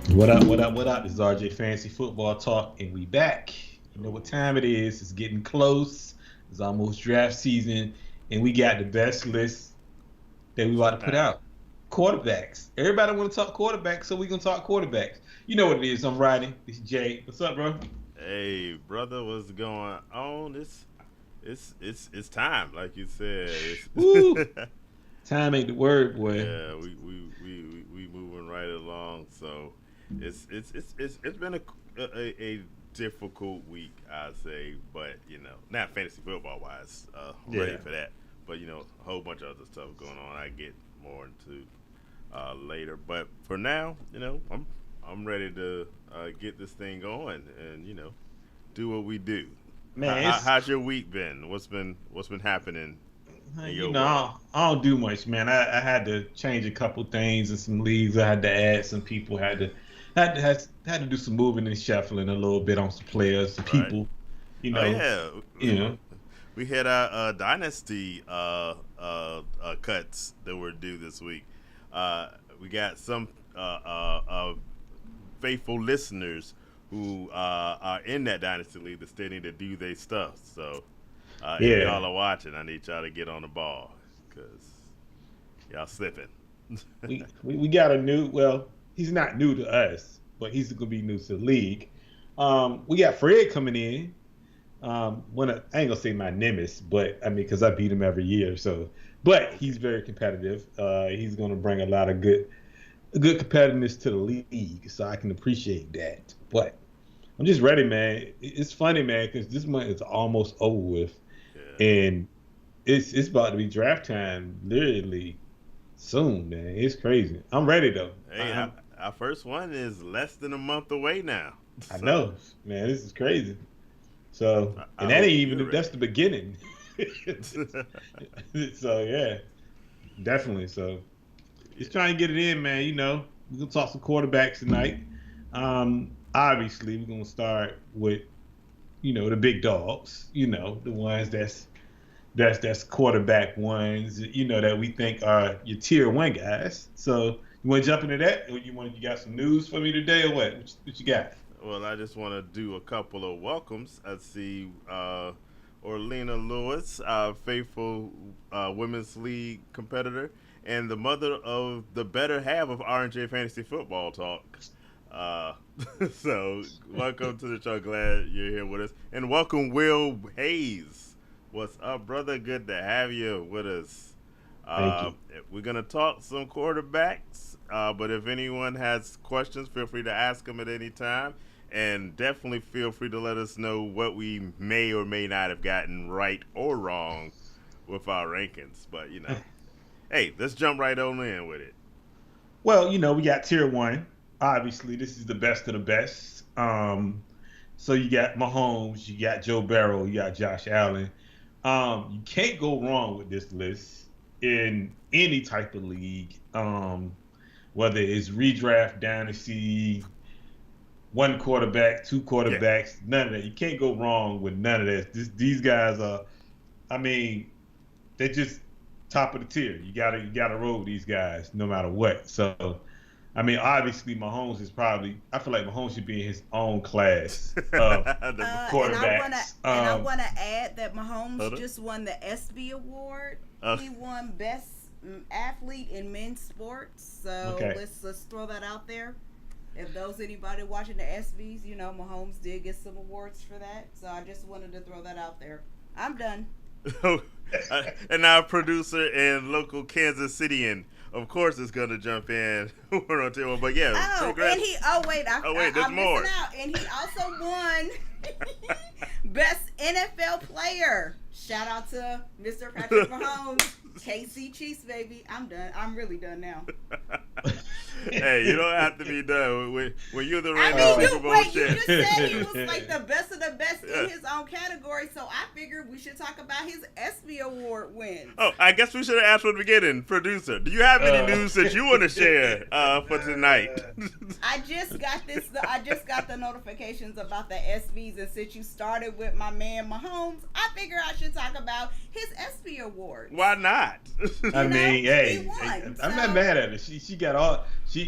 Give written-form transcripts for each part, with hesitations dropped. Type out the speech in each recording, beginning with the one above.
What up, what up, what up? This is RJ Fantasy Football Talk, and we back. You know what time it is. It's getting close. It's almost draft season, and we got the best list that we about to put Time. out. Quarterbacks. Everybody want to talk quarterbacks, so we going to talk quarterbacks. You know what it is. I'm Rodney. This is Jay. What's up, bro? Hey, brother, what's going on? It's time, like you said. Woo! Time ain't the word, boy. Yeah, we moving right along. So it's been a difficult week, I'd say, but not fantasy football wise. I'm ready Yeah. for that. But a whole bunch of other stuff going on. I get more into later. But for now, I'm ready to get this thing going and do what we do. Man, it's How's your week been? What's been happening in You your know, world? I don't do much, man. I had to change a couple things in some leagues. I had to add some people. Had to do some moving and shuffling a little bit on some players, some Right? people. You Oh know, yeah, you know. we had our dynasty cuts that were due this week. We got some faithful listeners who are in that dynasty league that still need to do their stuff. So if Yeah, y'all are watching, I need y'all to get on the ball because y'all slipping. we got a new. Well, he's not new to us, but he's gonna be new to the league. We got Fred coming in. I ain't gonna say my nemesis, but I mean, because I beat him every year. So, but he's very competitive. He's gonna bring a lot of good competitiveness to the league, so I can appreciate that. But I'm just ready, man. It's funny, man, because this month is almost over with, Yeah. and it's about to be draft time literally soon, man. It's crazy. I'm ready though. Hey, our first one is less than a month away now. I So know, man. This is crazy. So, I and that ain't hope you're even that's ready. the beginning. So yeah, definitely. So just Yeah. trying to get it in, man. We're gonna talk some quarterbacks tonight. Obviously, we're gonna start with the big dogs. The ones that's quarterback ones. That we think are your tier one guys. So you want to jump into that, or you got some news for me today, or what? What you got? Well, I just want to do a couple of welcomes. I see Orlena Lewis, faithful women's league competitor, and the mother of the better half of R&J Fantasy Football Talk. Uh, so, welcome to the show. Glad you're here with us. And welcome, Will Hayes. What's up, brother? Good to have you with us. Thank Uh, you. we're going to talk some quarterbacks, but if anyone has questions, feel free to ask them at any time. And definitely feel free to let us know what we may or may not have gotten right or wrong with our rankings. But, hey, let's jump right on in with it. Well, we got tier one. Obviously, this is the best of the best. So you got Mahomes, you got Joe Burrow, you got Josh Allen. You can't go wrong with this list in any type of league. Whether it's redraft, dynasty, one quarterback, two Yeah. quarterbacks, none of that. You can't go wrong with none of that. These guys are, I mean, they're just top of the tier. You gotta roll with these guys no matter what. So I mean, obviously, Mahomes is probably. I feel like Mahomes should be in his own class of The- And I wanna quarterbacks. add that Mahomes hold on. just won the SB award. Uh, He won best athlete in men's sports. So Okay. let's throw that out there. If those anybody watching the SBs, Mahomes did get some awards for that. So I just wanted to throw that out there. I'm done. and our producer and local Kansas Cityan, of course, is going to jump in. We're on table. But yeah, Oh, and congrats. oh wait, Oh, wait, there's I'm more. missing out. And he also won best NFL player. Shout out to Mr. Patrick Mahomes, KC Chiefs, baby. I'm done. I'm really done now. Hey, you don't have to be done. When you're the I reigning mean, Super you Bowl wait. You champ. just said he was like the best of the best Yeah. in his own category, so I figured we should talk about his ESPY award wins. Oh, I guess we should have asked from the beginning, producer. Do you have any news that you want to share for tonight? I just got this. I just got the notifications about the SBs, and since you started with my man Mahomes, I figure I should talk about his ESPY award. Why not? I You know, mean, he hey, won. I'm not So mad at her. She she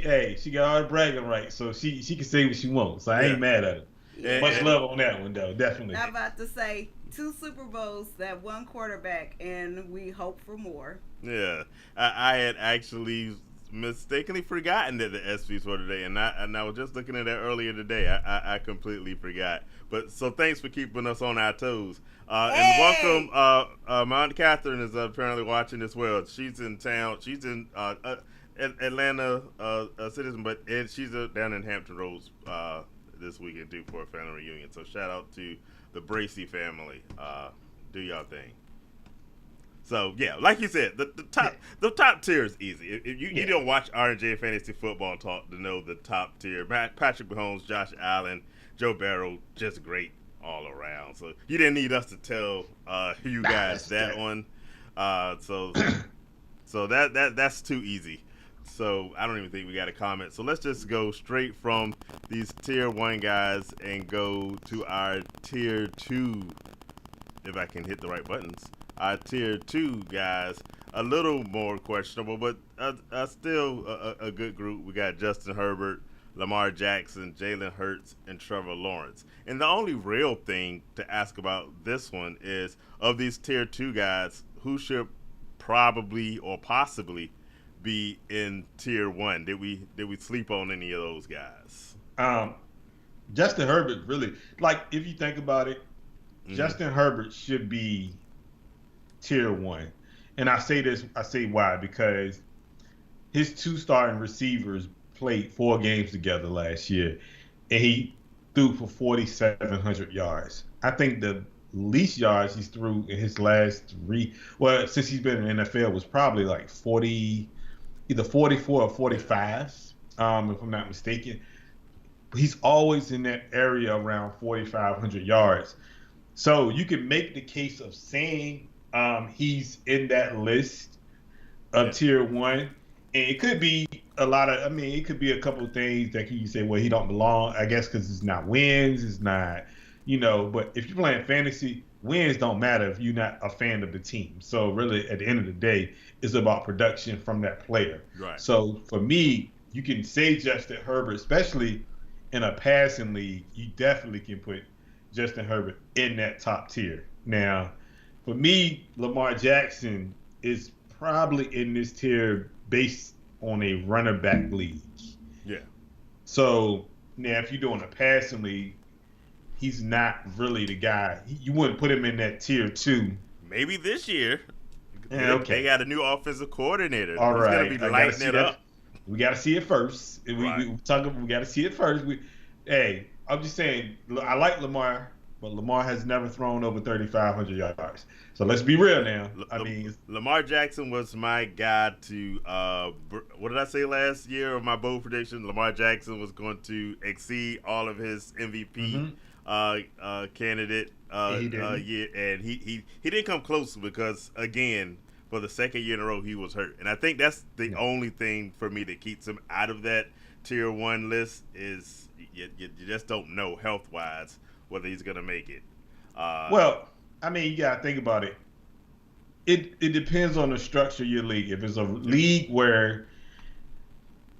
got all the bragging rights, so she can say what she wants. So I Yeah. ain't mad at her. Yeah. Much love on that one though, definitely. I'm about to say 2 Super Bowls, that one quarterback, and we hope for more. Yeah, I had actually mistakenly forgotten that the SPs were today, and I was just looking at that earlier today. I completely forgot. But so thanks for keeping us on our toes. And Hey! welcome, my Aunt Catherine is apparently watching as well. She's in town. She's in Atlanta citizen, and she's down in Hampton Roads this weekend too for a family reunion. So shout out to the Bracey family. Do y'all thing. So yeah, like you said, the top tier is easy. If you don't watch R&J Fantasy Football Talk to know the top tier, Patrick Mahomes, Josh Allen, Joe Burrow, just great all around. So you didn't need us to tell you guys that one. So that's too easy. So I don't even think we got a comment. So let's just go straight from these tier 1 guys and go to our tier 2, if I can hit the right buttons. Our tier 2 guys, a little more questionable, but still a good group. We got Justin Herbert, Lamar Jackson, Jalen Hurts, and Trevor Lawrence. And the only real thing to ask about this one is, of these tier 2 guys, who should probably or possibly be in tier 1? Did we sleep on any of those guys? Justin Herbert really, like, if you think about it, Justin Herbert should be tier 1. And I say why, because his 2 starting receivers played 4 games together last year, and he threw for 4,700 yards. I think the least yards he's threw in his last 3, since he's been in the NFL, was probably like 40, either 44 or 45, if I'm not mistaken. He's always in that area around 4,500 yards. So you can make the case of saying he's in that list of tier 1. And it could be it could be a couple of things that you say, well, he don't belong, I guess, because it's not wins, it's not, but if you're playing fantasy, wins don't matter if you're not a fan of the team. So really, at the end of the day, it's about production from that player. Right. So for me, you can say Justin Herbert, especially in a passing league, you definitely can put Justin Herbert in that top tier. Now, for me, Lamar Jackson is probably in this tier based on a runner back league. Yeah. So now, if you're doing a passing league, he's not really the guy. You wouldn't put him in that tier 2. Maybe this year. Yeah, okay. They got a new offensive coordinator. All He's right. going to be lighting it up. We got to see it first. We got to see it first. I'm just saying, I like Lamar, but Lamar has never thrown over 3,500 yards. So let's be real now. Lamar Jackson was my guy to, what did I say last year of my bold prediction? Lamar Jackson was going to exceed all of his MVP candidate. He didn't. And he didn't come close because, again, for the second year in a row, he was hurt. And I think that's the only thing for me that keeps him out of that tier 1 list is you just don't know health-wise whether he's going to make it. You got to think about it. It depends on the structure of your league. If it's a league where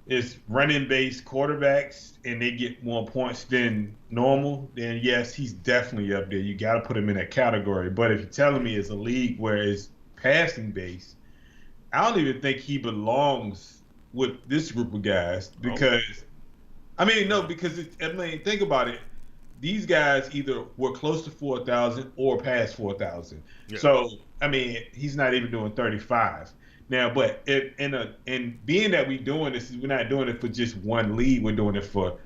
it's running-based quarterbacks and they get more points than normal, then yes, he's definitely up there. You got to put him in that category. But if you're telling me it's a league where it's passing-based, I don't even think he belongs with this group of guys because, think about it. These guys either were close to 4,000 or past 4,000. Yeah. So, he's not even doing 35. Now, but and being that we're doing this, we're not doing it for just one league. We're doing it for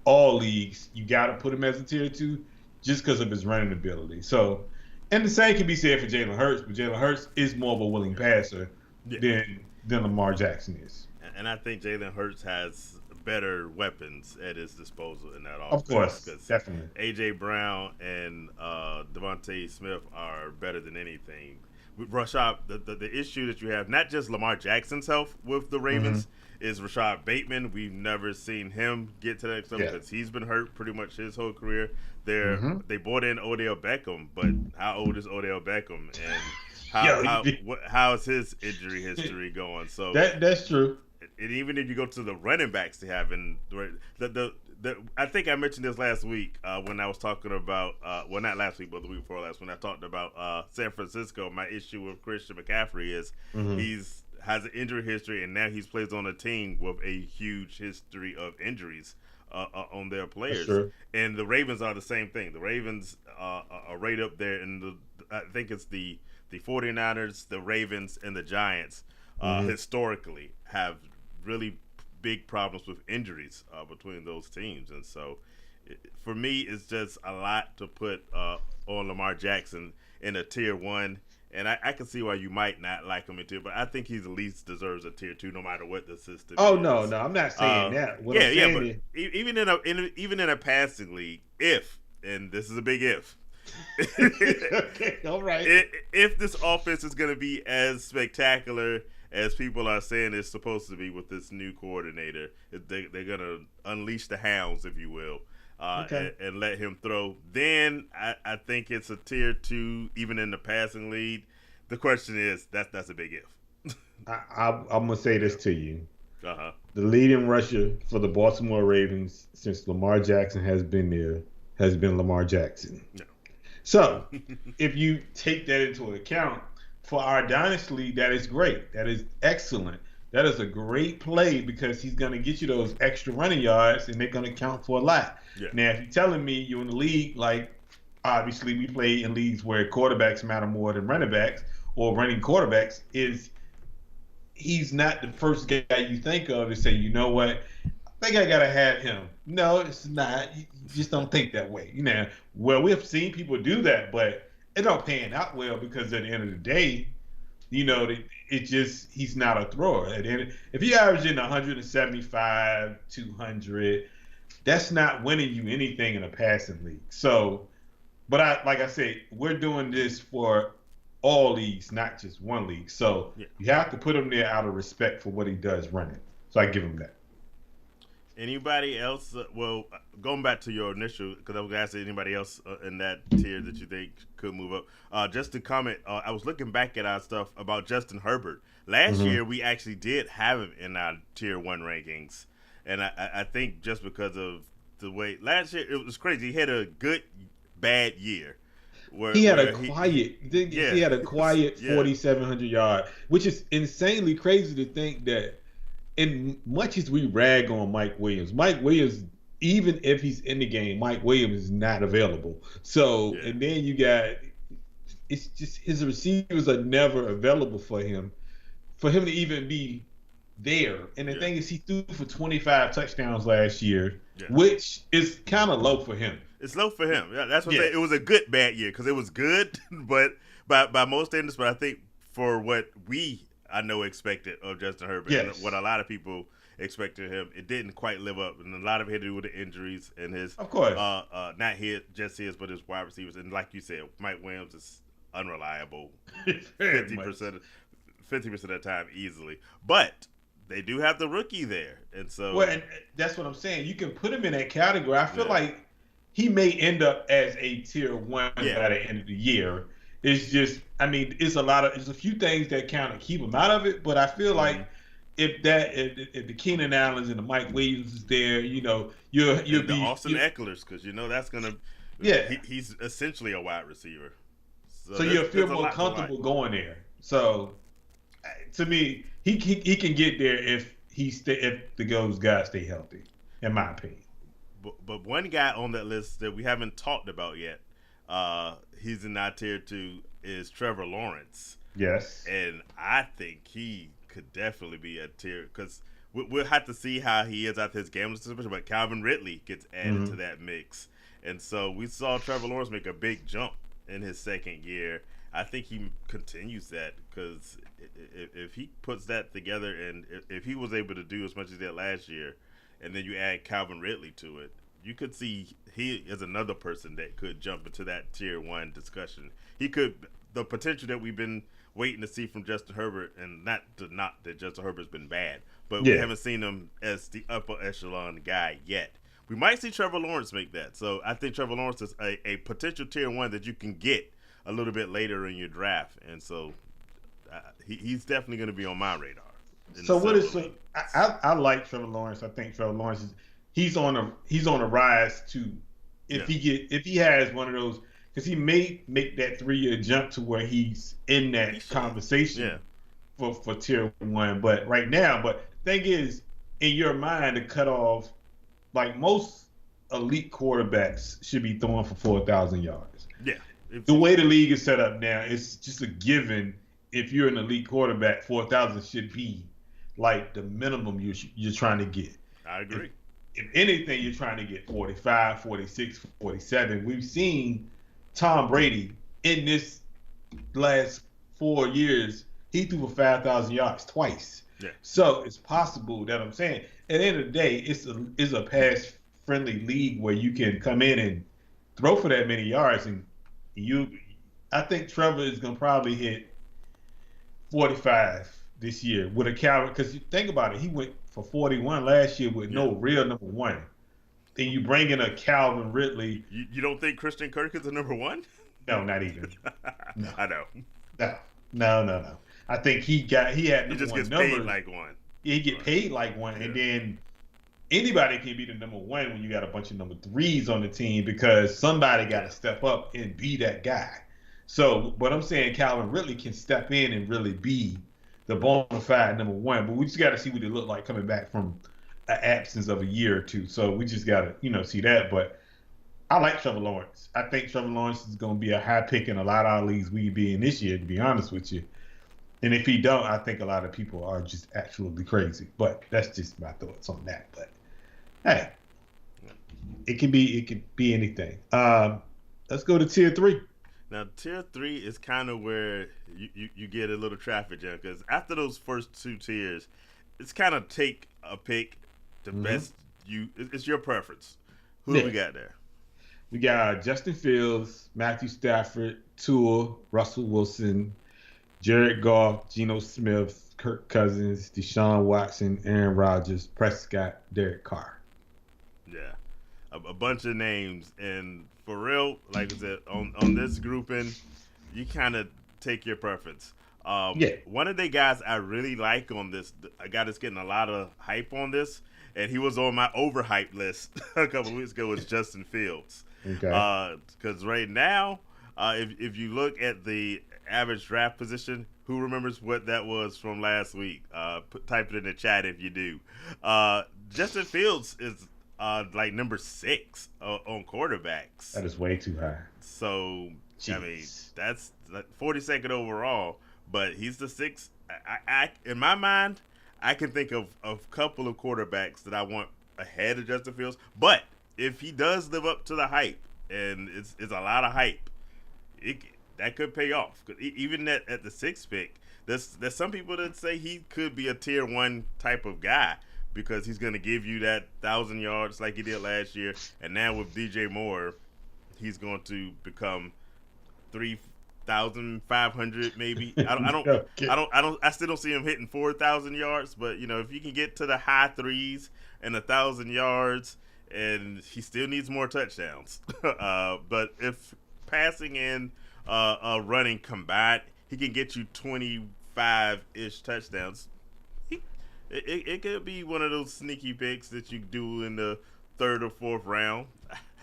all leagues. You got to put him as a tier 2 just because of his running ability. So, and the same can be said for Jalen Hurts, but Jalen Hurts is more of a willing passer than Lamar Jackson is. And I think Jalen Hurts has better weapons at his disposal in that offense. Of course, definitely. A.J. Brown and Devontae Smith are better than anything. With Rashad, the issue that you have, not just Lamar Jackson's health with the Ravens, is Rashad Bateman. We've never seen him get to that stuff because he's been hurt pretty much his whole career. They brought in Odell Beckham, but how old is Odell Beckham? And how is his injury history going? So that's true. and even if you go to the running backs they have, and I think I mentioned this last week when I was talking about well, not last week, but the week before last, when I talked about San Francisco. My issue with Christian McCaffrey is he's has an injury history, and now he's plays on a team with a huge history of injuries on their players. And the Ravens are the same thing. The Ravens are right up there in the. I think it's the 49ers, the Ravens, and the Giants historically have really big problems with injuries between those teams. And so for me, it's just a lot to put on Lamar Jackson in a tier 1. And I can see why you might not like him in tier, but I think he at least deserves a tier 2 no matter what the system is. No, I'm not saying that. What I'm saying is, even in a passing league, and this is a big if, okay, all right. If this offense is going to be as spectacular as people are saying it's supposed to be with this new coordinator, they're going to unleash the hounds, if you will, and let him throw. Then I think it's a tier 2, even in the passing league. The question is, that's a big if. I'm going to say this to you. Uh-huh. The leading rusher for the Baltimore Ravens since Lamar Jackson has been there has been Lamar Jackson. No. So, if you take that into account, for our dynasty league, that is great. That is excellent. That is a great play because he's going to get you those extra running yards, and they're going to count for a lot. Yeah. Now, if you're telling me you're in the league, like obviously we play in leagues where quarterbacks matter more than running backs or running quarterbacks, he's not the first guy you think of to say, you know what, I think I got to have him. No, it's not. You just don't think that way. Well, we have seen people do that, but it don't pan out well because at the end of the day, he's not a thrower. If you're averaging 175, 200, that's not winning you anything in a passing league. So, but like I said, we're doing this for all leagues, not just one league. So you have to put him there out of respect for what he does running. So I give him that. Anybody else? Well, going back to your initial, because I was going to ask anybody else in that tier that you think could move up. Just to comment, I was looking back at our stuff about Justin Herbert. Last year, we actually did have him in our tier 1 rankings. And I think just because of the way last year, it was crazy. He had a good, bad year. He had a quiet 4,700 yard, which is insanely crazy to think that. And much as we rag on Mike Williams, even if he's in the game, Mike Williams is not available. So, and then you got, it's just his receivers are never available for him to even be there. And the thing is, he threw for 25 touchdowns last year, which is kind of low for him. It's low for him. Yeah, that's what I'm saying. It was a good bad year because it was good, but by most standards. But I think for what I know expected of Justin Herbert, and what a lot of people expected him, it didn't quite live up, and a lot of it had to do with the injuries and his, of course, not just his, but his wide receivers, and like you said, Mike Williams is unreliable, 50% of the time easily, but they do have the rookie there, and so and that's what I'm saying. You can put him in that category. I feel like he may end up as a tier 1 by the end of the year. It's just, it's a few things that kind of keep him out of it, but I feel like if the Keenan Allens and the Mike Williams is there, you'll be the Austin Eckler's, because that's gonna he's essentially a wide receiver, so you'll feel more comfortable going there. So to me, he can get there if those guys stay healthy, in my opinion. But one guy on that list that we haven't talked about yet. He's in our tier 2 is Trevor Lawrence. Yes. And I think he could definitely be a tier, because we'll have to see how he is after his gambling suspension, but Calvin Ridley gets added to that mix. And so we saw Trevor Lawrence make a big jump in his second year. I think he continues that, because if he puts that together, and if he was able to do as much as he did last year, and then you add Calvin Ridley to it, you could see he is another person that could jump into that tier 1 discussion. He could, the potential that we've been waiting to see from Justin Herbert, and not that Justin Herbert's been bad, but we haven't seen him as the upper echelon guy yet. We might see Trevor Lawrence make that. So I think Trevor Lawrence is a potential tier 1 that you can get a little bit later in your draft. And so he's definitely going to be on my radar. in the So what silver is so league. I like Trevor Lawrence. I think Trevor Lawrence is he's on a rise to Yeah, if he has one of those because he may make that 3 year jump to where he's in he that should. Yeah, conversation for tier one. But right now, but the thing is, in your mind, to cut off like most elite quarterbacks should be throwing for 4,000 yards. yeah. If, The way the league is set up now, it's just a given. If you're an elite quarterback, 4,000 should be like the minimum you're trying to get. I If, agree. if anything, you're trying to get 45, 46, 47. We've seen Tom Brady in this last 4 years, he threw for 5,000 yards twice. Yeah, So it's possible that I'm saying at the end of the day, it's a pass friendly league where you can come in and throw for that many yards and you. I think Trevor is gonna probably hit 45 this year with a Calvin because you think about it, he went for 41 last year with yeah. no real number one. Then you bring in a Calvin Ridley. You don't think Christian Kirk is the number one? No, not even. No, I know. no, no. I think he had He number just one gets numbers. paid like one. He get paid like one, Yeah. and then anybody can be the number one when you got a bunch of number threes on the team because somebody got to step up and be that guy. So, but I'm saying Calvin Ridley can step in and really be the bona fide number one. But we just got to see what it look like coming back from an absence of a year or two. So we just got to, see that. But I like Trevor Lawrence. I think Trevor Lawrence is going to be a high pick in a lot of our leagues we be in this year, to be honest with you. And if he don't, I think a lot of people are just absolutely crazy. But that's just my thoughts on that. But hey, it could be anything. Let's go to tier 3. Now, tier 3 is kind of where you get a little traffic jam because after those first two tiers, it's kind of take a pick, the best it's your preference. Who do we got there? We got Justin Fields, Matthew Stafford, Tua, Russell Wilson, Jared Goff, Geno Smith, Kirk Cousins, Deshaun Watson, Aaron Rodgers, Prescott, Derek Carr. Yeah, a bunch of names, and for real, like I said, on this grouping, you kind of take your preference. One of the guys I really like on this, a guy that's getting a lot of hype on this, and he was on my overhyped list a couple of weeks ago, was Justin Fields. Okay. Because right now, if you look at the average draft position, who remembers what that was from last week? Type it in the chat if you do. Justin Fields is like number 6 on quarterbacks. That is way too high. So, Jeez. I mean, that's like 42nd overall, but he's the 6th. I in my mind, I can think of a couple of quarterbacks that I want ahead of Justin Fields. But if he does live up to the hype, and it's a lot of hype, that could pay off. Even at the 6th pick, there's some people that say he could be a tier 1 type of guy because he's going to give you that 1,000 yards like he did last year, and now with DJ Moore, he's going to become 3,500 maybe. I still don't see him hitting 4,000 yards, but if you can get to the high threes and 1,000 yards, and he still needs more touchdowns. But if passing and running combined, he can get you 25-ish touchdowns. It could be one of those sneaky picks that you do in the 3rd or 4th round.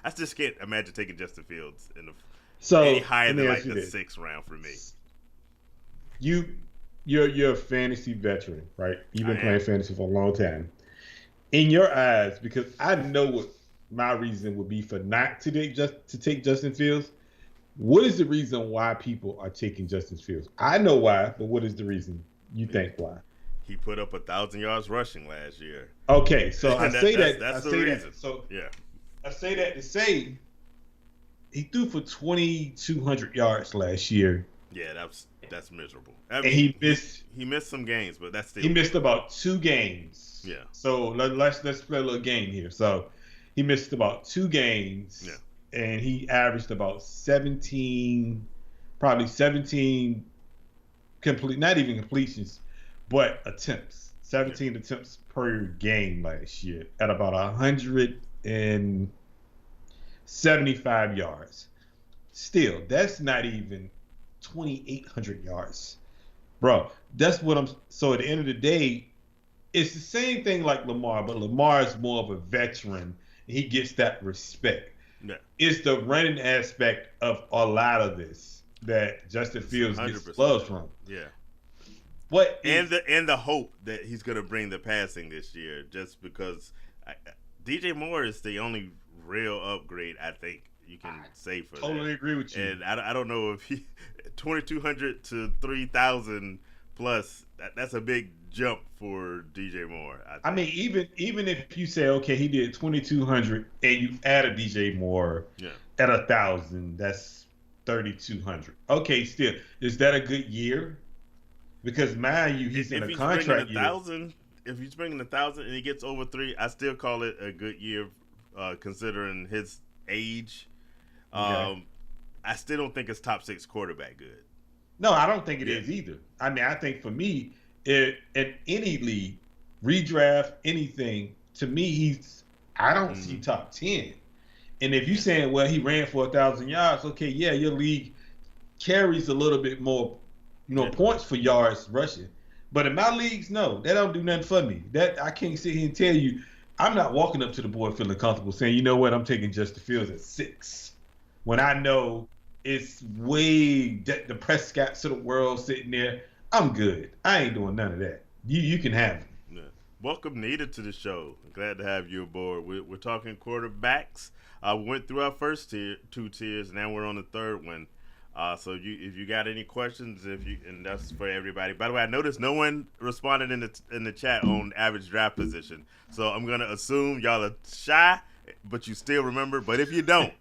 I just can't imagine taking Justin Fields any higher than like the 6th round for me. You're a fantasy veteran, right? You've been playing fantasy for a long time. In your eyes, because I know what my reason would be for not to take Justin Fields. What is the reason why people are taking Justin Fields? I know why, but what is the reason you think why? He put up 1,000 yards rushing last year. Okay, so I say that. That's the reason. So yeah, I say that to say he threw for 2,200 yards last year. Yeah, that's miserable. I mean, he missed some games, but that's still he missed about 2 games. Yeah. So let's play a little game here. So he missed about 2 games. Yeah. And he averaged about 17 not even completions, but attempts. 17 attempts per game last year at about 175 yards. Still, that's not even 2,800 yards. Bro, that's what so at the end of the day, it's the same thing like Lamar, but Lamar is more of a veteran. And he gets that respect. Yeah. It's the running aspect of a lot of this that Justin Fields 100%. gets love from. Yeah. What and the hope that he's going to bring the passing this year, just because DJ Moore is the only real upgrade I think you can say for totally that. Agree with you. And I don't know if he 2,200 to 3,000 plus. That's a big jump for DJ Moore. I mean, even if you say, okay, he did 2,200 and you add a DJ Moore at 1,000, that's 3,200. Okay, still, is that a good year? Because mind you, he's in a contract year. If he's bringing 1,000 and he gets over 3, I still call it a good year, considering his age. Okay. I still don't think it's top 6 quarterback good. No, I don't think it is either. I mean, I think for me, in any league, redraft, anything, to me, I don't see top 10. And if you're saying, well, he ran for 1,000 yards, okay, yeah, your league carries a little bit more, points for yards rushing. But in my leagues, no, that don't do nothing for me. That I can't sit here and tell you, I'm not walking up to the board feeling comfortable saying, you know what, I'm taking Justin Fields at 6. When I know it's way the Prescotts of the world sitting there, I'm good. I ain't doing none of that. You can have it. Yeah. Welcome, Nita, to the show. Glad to have you aboard. We're talking quarterbacks. We went through our first 2 tiers. Now we're on the third one. So if you got any questions, and that's for everybody. By the way, I noticed no one responded in the chat on average draft position. So I'm gonna assume y'all are shy, but you still remember. But if you don't,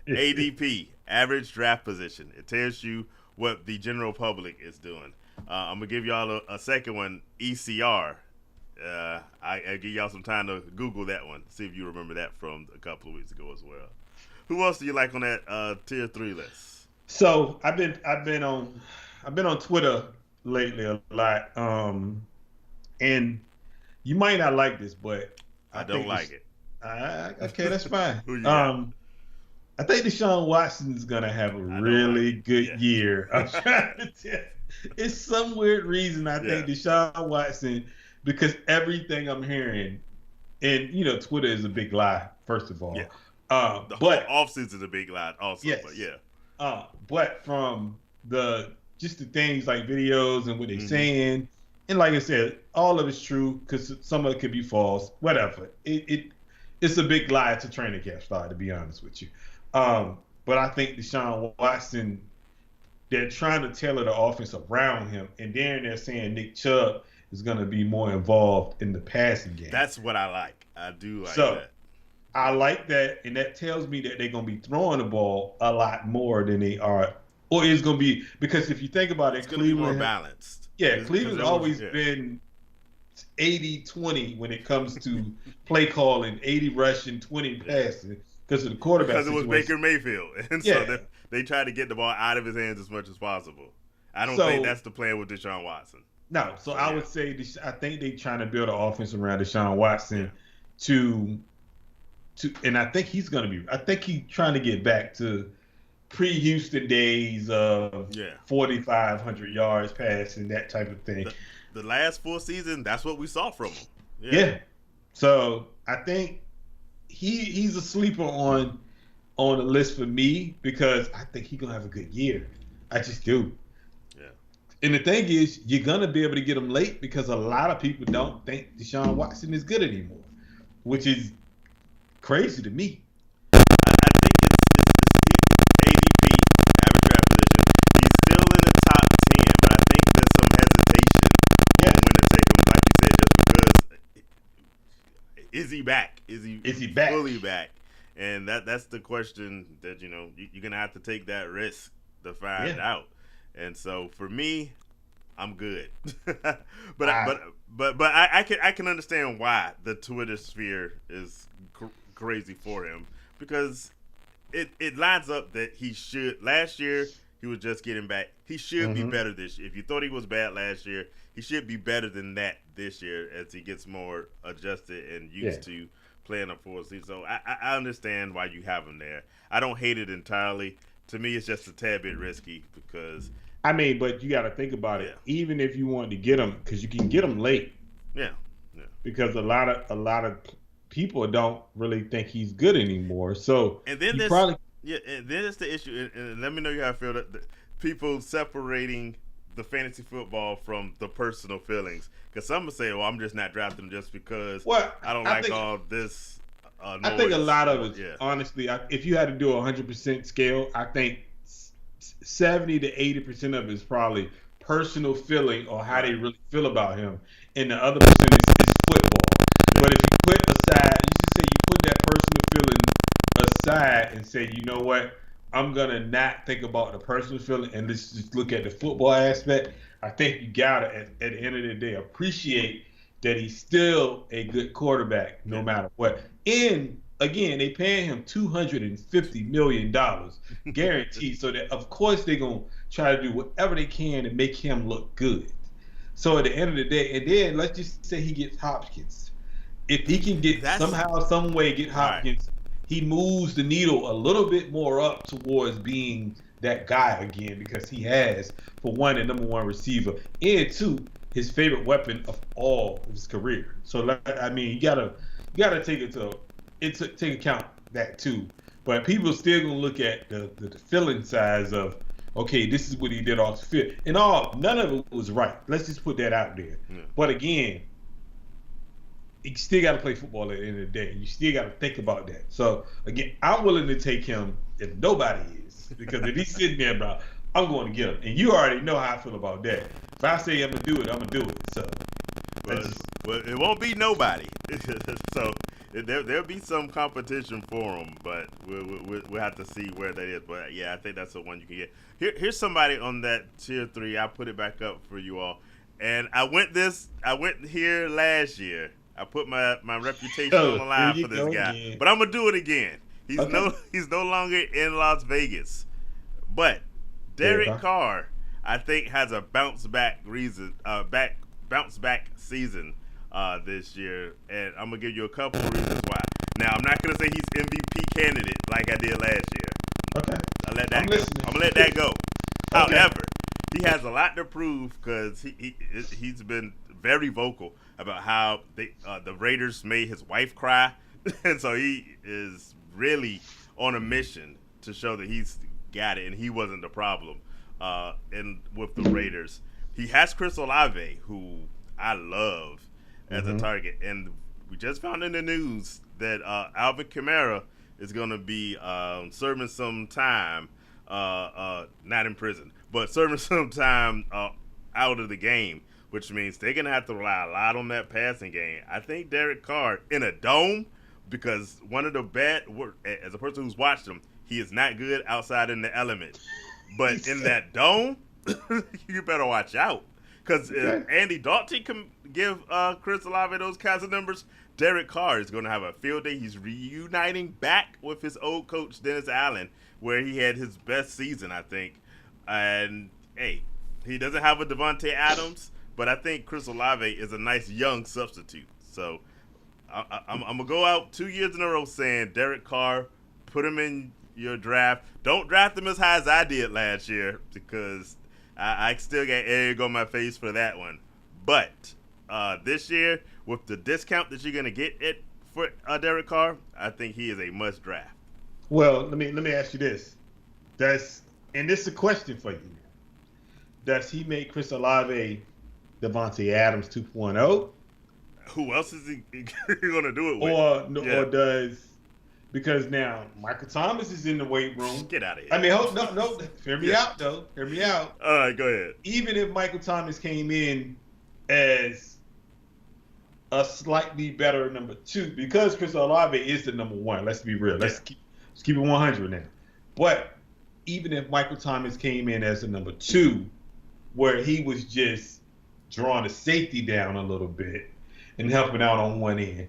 ADP, average draft position. It tells you what the general public is doing. I'm gonna give y'all a second one, ECR. I give y'all some time to Google that one, see if you remember that from a couple of weeks ago as well. Who else do you like on that tier 3 list? So I've been on Twitter lately a lot, and you might not like this, but I don't like it. Okay, that's fine. Who you got? I think Deshaun Watson is gonna have a really good year. I'm trying to tell. It's some weird reason I think Deshaun Watson, because everything I'm hearing, and Twitter is a big lie. First of all, the whole offseason is a big lie. Also, yes. But but from the things like videos and what they're saying, and like I said, all of it's true because some of it could be false. Whatever. It's a big lie to training camp start, to be honest with you. But I think Deshaun Watson, they're trying to tailor the offense around him, and then they're saying Nick Chubb is going to be more involved in the passing game. That's what I like. I do like that. I like that, and that tells me that they're going to be throwing the ball a lot more than they are, or it's going to be, because if you think about it, Cleveland, more balanced. Yeah, Cleveland's always been 80-20 when it comes to play calling, 80 rushing, 20 passing, because of the quarterback Because it was situation. Baker Mayfield, and so they tried to get the ball out of his hands as much as possible. I don't think that's the plan with Deshaun Watson. No, so I would say I think they're trying to build an offense around Deshaun Watson to, and I think he's going to be. I think he's trying to get back to pre-Houston days of 4,500 yards passing, that type of thing. The last 4 seasons, that's what we saw from him. Yeah. So I think he's a sleeper on the list for me because I think he's gonna have a good year. I just do. Yeah. And the thing is, you're gonna be able to get him late because a lot of people don't think Deshaun Watson is good anymore, which is crazy to me. I think it's ADP, average draft position. He's still in the top 10, but I think there's some hesitation on when to take him, like you said, just because is he back? Is he back? Fully back? And that's the question that you're gonna have to take that risk to find out. And so for me, I'm good. but I can understand why the Twitter sphere is crazy for him, because it lines up that he should. Last year he was just getting back. He should be better this year. If you thought he was bad last year, he should be better than that this year as he gets more adjusted and used to playing a full season. So I understand why you have him there. I don't hate it entirely. To me, it's just a tad bit risky because. I mean, but you got to think about it. Even if you wanted to get him, because you can get him late. Yeah. because a lot of people don't really think he's good anymore. So And then you this, probably and then it's the issue. And let me know how I feel that people separating the fantasy football from the personal feelings. Because some will say, "Well, I'm just not drafting him just because well, I don't like all this noise." I think a lot of it, Yeah. honestly, if you had to do a 100% scale, I think 70 to 80% of it is probably personal feeling or how they really feel about him, and the other percentage is football. But if you put aside, you should say you put that personal feeling aside and say, you know what, I'm gonna not think about the personal feeling and let's just look at the football aspect. I think you gotta at the end of the day appreciate that he's still a good quarterback no matter what. And again, they paying him $250 million guaranteed, so that of course they're gonna try to do whatever they can to make him look good. So at the end of the day, and then let's just say he gets Hopkins. If he can get somehow, some way get Hopkins, he moves the needle a little bit more up towards being that guy again because he has, for one, the number one receiver, and two, his favorite weapon of all of his career. So I mean, you gotta take take account that too. But people still gonna look at the feeling size of, okay, this is what he did off the field, and none of it was right. Let's just put that out there. Yeah. But again, you still got to play football at the end of the day. You still got to think about that. So again, I'm willing to take him if nobody is, because if he's sitting there, bro, I'm going to get him. And you already know how I feel about that. If I say I'm gonna do it, I'm gonna do it. So, well, it won't be nobody. So there'll be some competition for him, but we'll have to see where that is. But yeah, I think that's the one you can get. Here's somebody on that tier 3. I put it back up for you all, and I went here last year. I put my reputation on the line for this guy, again. But I'm gonna do it again. He's no longer in Las Vegas, but Derek Carr, I think, has a bounce back season this year, and I'm gonna give you a couple of reasons why. Now, I'm not gonna say he's MVP candidate like I did last year. Okay, I'm gonna let that go. Okay. However, he has a lot to prove because he's been very vocal about how the Raiders made his wife cry, and so he is really on a mission to show that he's got it and he wasn't the problem. And with the Raiders, he has Chris Olave, who I love as a target, and we just found in the news that Alvin Kamara is going to be serving some time, not in prison, but serving some time out of the game, which means they're going to have to rely a lot on that passing game. I think Derek Carr in a dome, because one of the as a person who's watched him, he is not good outside in the element. But in that dome, you better watch out. Because if Andy Dalton can give Chris Olave those kinds of numbers, Derek Carr is going to have a field day. He's reuniting back with his old coach, Dennis Allen, where he had his best season, I think. And, hey, he doesn't have a Devontae Adams, but I think Chris Olave is a nice young substitute. So I'm going to go out 2 years in a row saying Derek Carr, put him in your draft. Don't draft him as high as I did last year, because I still got egg on my face for that one. But this year, with the discount that you're going to get for Derek Carr, I think he is a must draft. Well, let me ask you this. And this is a question for you. Does he make Chris Olave Devontae Adams 2.0? Who else is he going to do it with? Or does... Because now Michael Thomas is in the weight room. Get out of here. I mean, no. Hear me out, though. Hear me out. All right, go ahead. Even if Michael Thomas came in as a slightly better number 2, because Chris Olave is the number 1. Let's be real. Let's keep it 100 now. But even if Michael Thomas came in as the number 2, where he was just drawing the safety down a little bit and helping out on one end,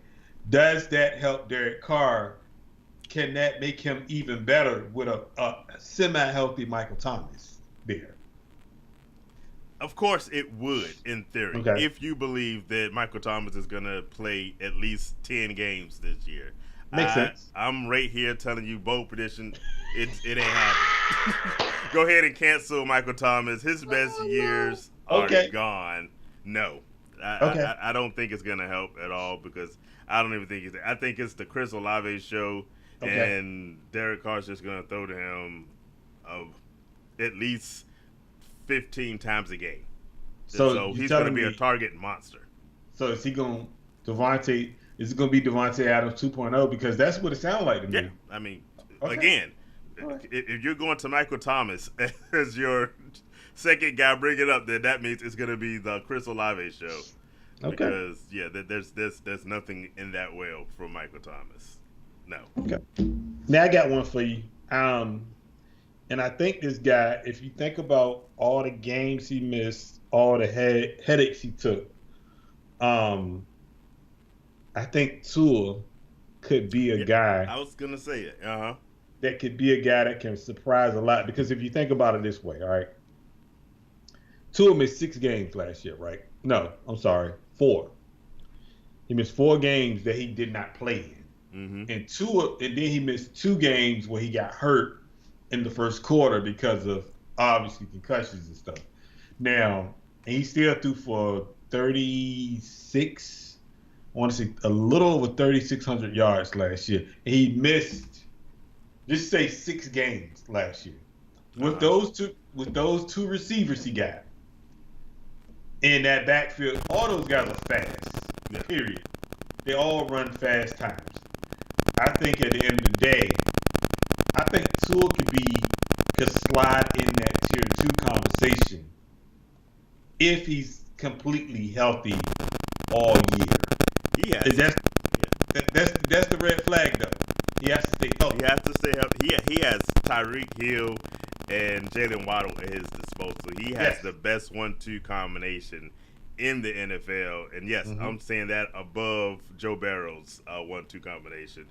does that help Derek Carr? Can that make him even better with a semi-healthy Michael Thomas there? Of course it would, in theory, if you believe that Michael Thomas is going to play at least 10 games this year. Makes sense. I'm right here telling you, bold prediction, it ain't happening. Go ahead and cancel Michael Thomas. His best years are gone. No. Okay. I don't think it's gonna help at all because I don't even think I think it's the Chris Olave show, Okay. and Derek Carr's just gonna throw to him at least 15 times a game. So So you he's gonna telling be a me? target monster. So is he going Devontae? Is it going to be Devontae Adams 2.0? Because that's what it sounds like to Yeah, me. I mean, Okay. again, All right. if you're going to Michael Thomas as your second guy, bring it up, then that means it's going to be the Chris Olave show. Okay. Because there's nothing in that well from Michael Thomas. No. Okay. Now I got one for you. And I think this guy, if you think about all the games he missed, all the headaches he took, I think Tua could be a Yeah, guy I was gonna say it. that could be a guy that can surprise a lot. Because if you think about it this way, all right, Tua missed 6 games last year, right? No, I'm sorry, 4. He missed 4 games that he did not play in, Mm-hmm. and then he missed 2 games where he got hurt in the first quarter because of obviously concussions and stuff. Now, and he still threw for 36. I want to say a little over 3,600 yards last year. And he missed, just say 6 games last year. With those two receivers he got in that backfield, all those guys are fast. Yeah. Period. They all run fast times. I think at the end of the day, I think Tua could slide in that tier 2 conversation if he's completely healthy all year. He has. That's the red flag though. He has to stay healthy. He has to stay healthy. He has Tyreek Hill and Jalen Waddle at his disposal. He has the best 1-2 combination in the NFL. And yes, I'm saying that above Joe Burrow's 1-2 combination.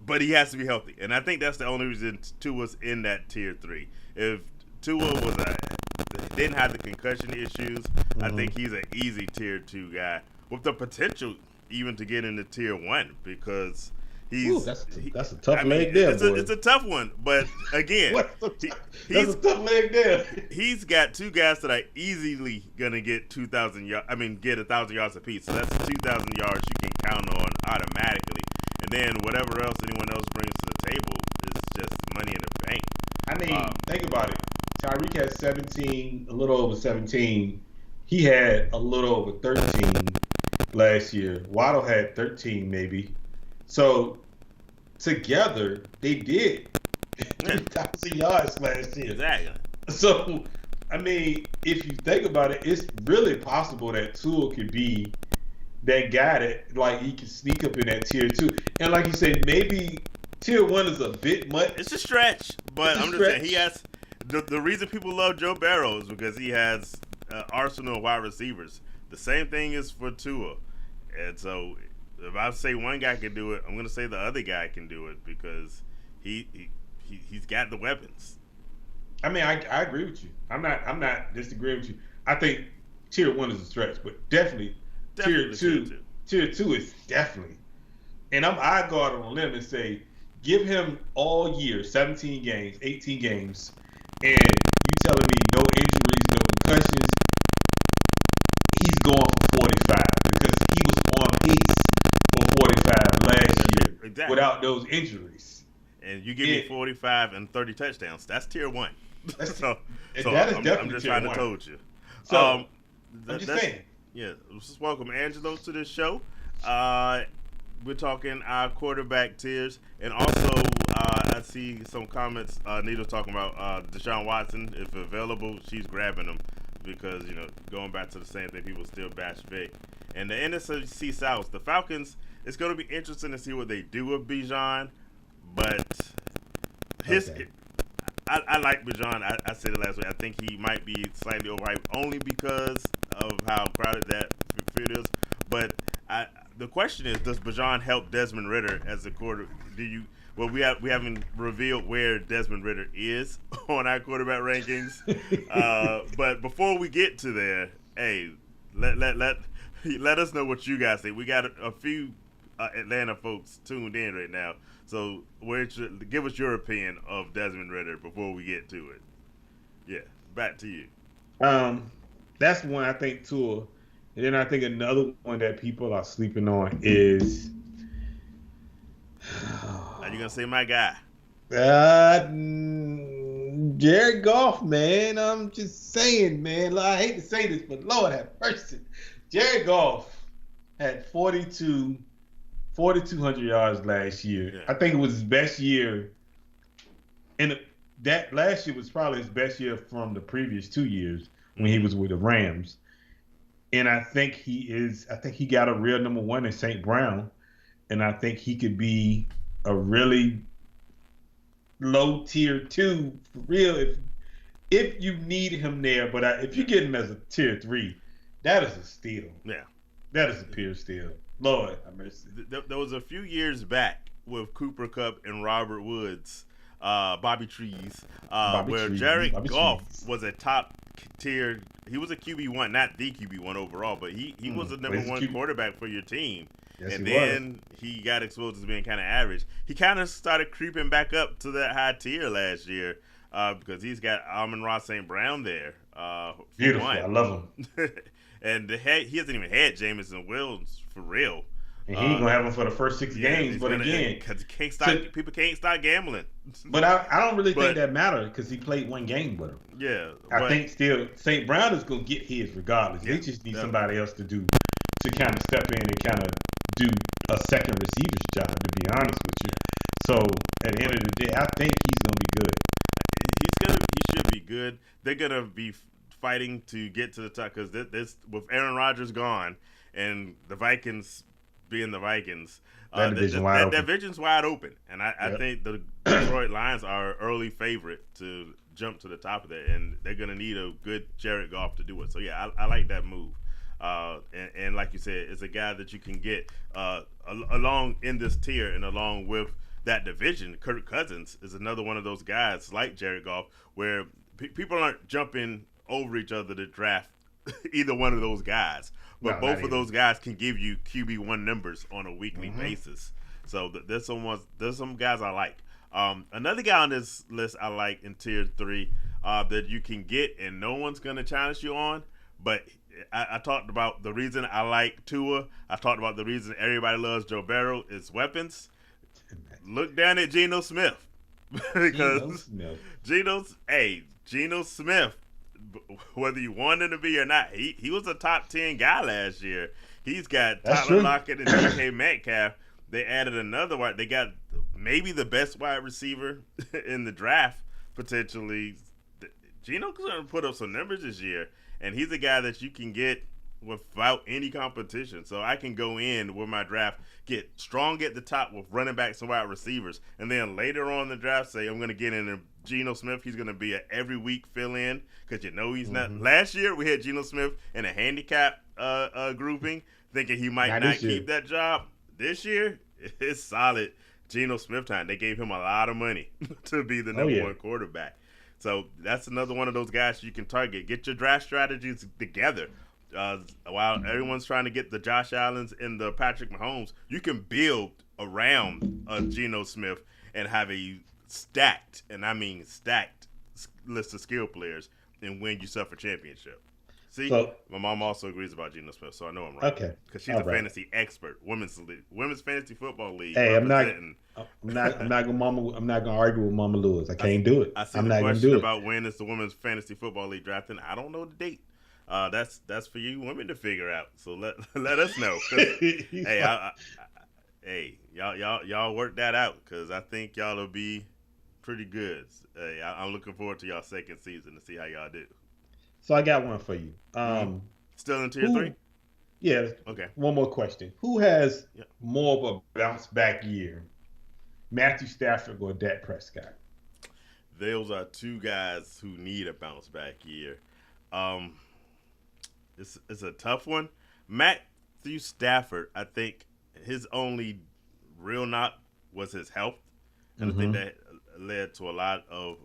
But he has to be healthy. And I think that's the only reason Tua's in that tier 3. If Tua didn't have the concussion issues, I think he's an easy tier 2 guy with the potential even to get into tier 1 because he's that's a tough leg there, boy. It's a tough one, but again, that's a tough leg there. He's got 2 guys that are easily gonna get 2,000 yards. I mean, get 1,000 yards apiece. So that's 2,000 yards you can count on automatically. And then whatever else anyone else brings to the table is just money in the bank. I mean, think about it. Tyreek had 17, a little over 17. He had a little over 13 last year. Waddle had 13 maybe. So together they did 3,000 yards last year. Exactly. So I mean, if you think about it, it's really possible that Tua could be that guy that like he can sneak up in that tier 2. And like you said, maybe tier 1 is a bit much. It's a stretch, but I'm just saying he has the reason people love Joe Burrow is because he has arsenal of wide receivers. The same thing is for Tua, and so if I say one guy can do it, I'm gonna say the other guy can do it because he's got the weapons. I mean, I agree with you. I'm not disagreeing with you. I think tier 1 is a stretch, but definitely tier 2. Tier 2 is definitely. And I go out on a limb and say, give him all year, 17 games, 18 games, and you telling me no injuries, no concussions, he's going for 45 because he was on pace for 45 last year without those injuries. And you give me 45 and 30 touchdowns. That's tier 1. That is I'm definitely just tier trying 1. to told you. So I'm just saying. Yeah, let's just welcome Angelo to the show. We're talking our quarterback tiers, and also I see some comments. Nita's talking about Deshaun Watson. If available, she's grabbing him because going back to the same thing, people still bash Vic. And the NFC South, the Falcons. It's going to be interesting to see what they do with Bijan, but I like Bijan. I said it last week. I think he might be slightly overhyped only because of how crowded that field is. But the question is, does Bijan help Desmond Ridder as a quarter? We haven't revealed where Desmond Ridder is on our quarterback rankings. But before we get to there, hey, let us know what you guys think. We got a few Atlanta folks tuned in right now. So give us your opinion of Desmond Ridder before we get to it. Yeah, back to you. That's one I think Tua And then I think another one that people are sleeping on is Are you gonna say my guy? Jared Goff, man. I'm just saying, man. I hate to say this, but Lord have mercy. Jared Goff had 4,200 yards last year. Yeah. I think it was his best year. And that last year was probably his best year from the previous 2 years when he was with the Rams. And I think he got a real number one in St. Brown. And I think he could be a really low tier two for real if you need him there. But if you get him as a tier three, that is a steal. Yeah. That is a pure steal. Lord have mercy. There was a few years back with Cooper Kupp and Robert Woods, Bobby Trees, where Jared Goff was a top tier. He was a QB1, not the QB1 overall, but he was the number one quarterback for your team. Yes, and then he got exposed as being kind of average. He kind of started creeping back up to that high tier last year because he's got Amon-Ra St. Brown there. Beautiful. I love him. And he hasn't even had Jamison Williams for real. And he ain't gonna have him for the first 6 games. But again, because people can't start gambling. But I don't really think that matters because he played one game with him. Yeah, I think still St. Brown is gonna get his regardless. They just need somebody else to kind of step in and kind of do a second receiver's job. To be honest with you, so at the end of the day, I think he's gonna be good. He should be good. They're gonna be fighting to get to the top because this with Aaron Rodgers gone and the Vikings being the Vikings, that division's wide open, and I think the Detroit Lions are early favorite to jump to the top of that, and they're gonna need a good Jared Goff to do it. So yeah, I like that move. And like you said, it's a guy that you can get along in this tier and along with that division. Kirk Cousins is another one of those guys like Jared Goff where people aren't jumping over each other to draft either one of those guys. But both of those guys can give you QB1 numbers on a weekly basis. So there's some guys I like. Another guy on this list I like in tier 3 that you can get and no one's going to challenge you on. But I talked about the reason I like Tua. I talked about the reason everybody loves Joe Burrow is weapons. Look down at Geno Smith. Because Geno Smith, whether you want him to be or not, he was a top 10 guy last year. He's got Tyler Lockett and DK Metcalf. They added another wide. They got maybe the best wide receiver in the draft, potentially. Geno's going to put up some numbers this year, and he's a guy that you can get without any competition. So I can go in with my draft, get strong at the top with running backs and wide receivers, and then later on in the draft say I'm going to get in Geno Smith. He's going to be an every week fill-in because he's not. Last year we had Geno Smith in a handicap grouping, thinking he might not keep that job. This year it's solid Geno Smith time. They gave him a lot of money to be the number one quarterback. So that's another one of those guys you can target. Get your draft strategies together. While everyone's trying to get the Josh Allens and the Patrick Mahomes, you can build around Geno Smith and have a stacked, and I mean stacked, list of skill players and win yourself a championship. See, my mom also agrees about Geno Smith, so I know I'm right. Okay, because she's a fantasy expert, women's fantasy football league. Hey, I'm not gonna argue with Mama Lewis. I can't do it. I see the question about when is the women's fantasy football league drafting. I don't know the date. That's for you women to figure out. So let us know. Hey, y'all work that out because I think y'all will be pretty good. Hey, I'm looking forward to y'all second season to see how y'all do. So I got one for you. Still in tier 3? Yeah. Okay. One more question. Who has more of a bounce back year, Matthew Stafford or Dak Prescott? Those are two guys who need a bounce back year. It's a tough one. Matthew Stafford, I think his only real knock was his health, and I think that led to a lot of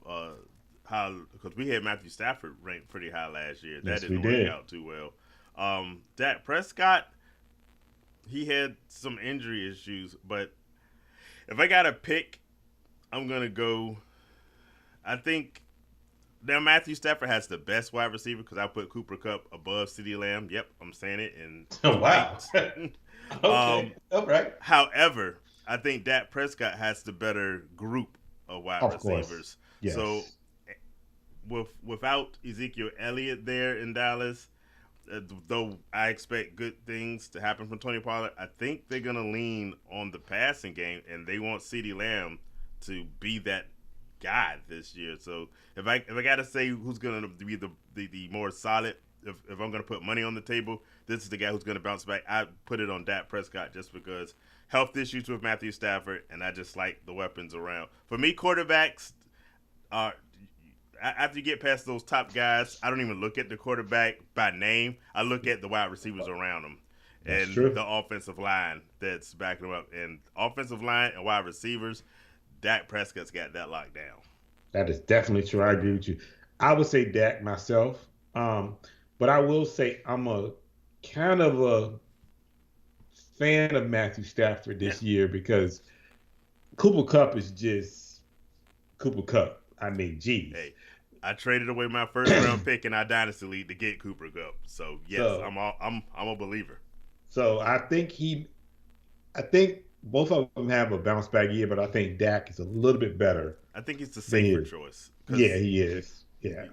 because we had Matthew Stafford ranked pretty high last year. That didn't work out too well. Dak Prescott, he had some injury issues, but if I got to pick, I'm gonna go. I think Now Matthew Stafford has the best wide receiver because I put Cooper Kupp above CeeDee Lamb. Yep, I'm saying it in Oh wow. spite. Okay. All right. However, I think Dak Prescott has the better group of wide Of course. receivers. So Yes. without Ezekiel Elliott there in Dallas, though I expect good things to happen from Tony Pollard, I think they're gonna lean on the passing game, and they want CeeDee Lamb to be that guy this year. So if I gotta say who's gonna be the more solid, if I'm gonna put money on the table, this is the guy who's gonna bounce back. I put it on Dak Prescott just because health issues with Matthew Stafford, and I just like the weapons around. For me, quarterbacks are after you get past those top guys, I don't even look at the quarterback by name. I look at the wide receivers around him That's and true. the offensive line that's backing them up. And offensive line and wide receivers, Dak Prescott's got that locked down. That is definitely true. I agree with you. I would say Dak myself. But I will say I'm a kind of a fan of Matthew Stafford Yeah. this year because Cooper Cup is just Cooper Cup. I mean, geez. Hey, I traded away my first round pick in our dynasty league to get Cooper Kupp. So yes, So, I'm a believer. so I think both of them have a bounce back year, but I think Dak is a little bit better I think he's the than he safer is. choice Yeah, because he is. Yeah.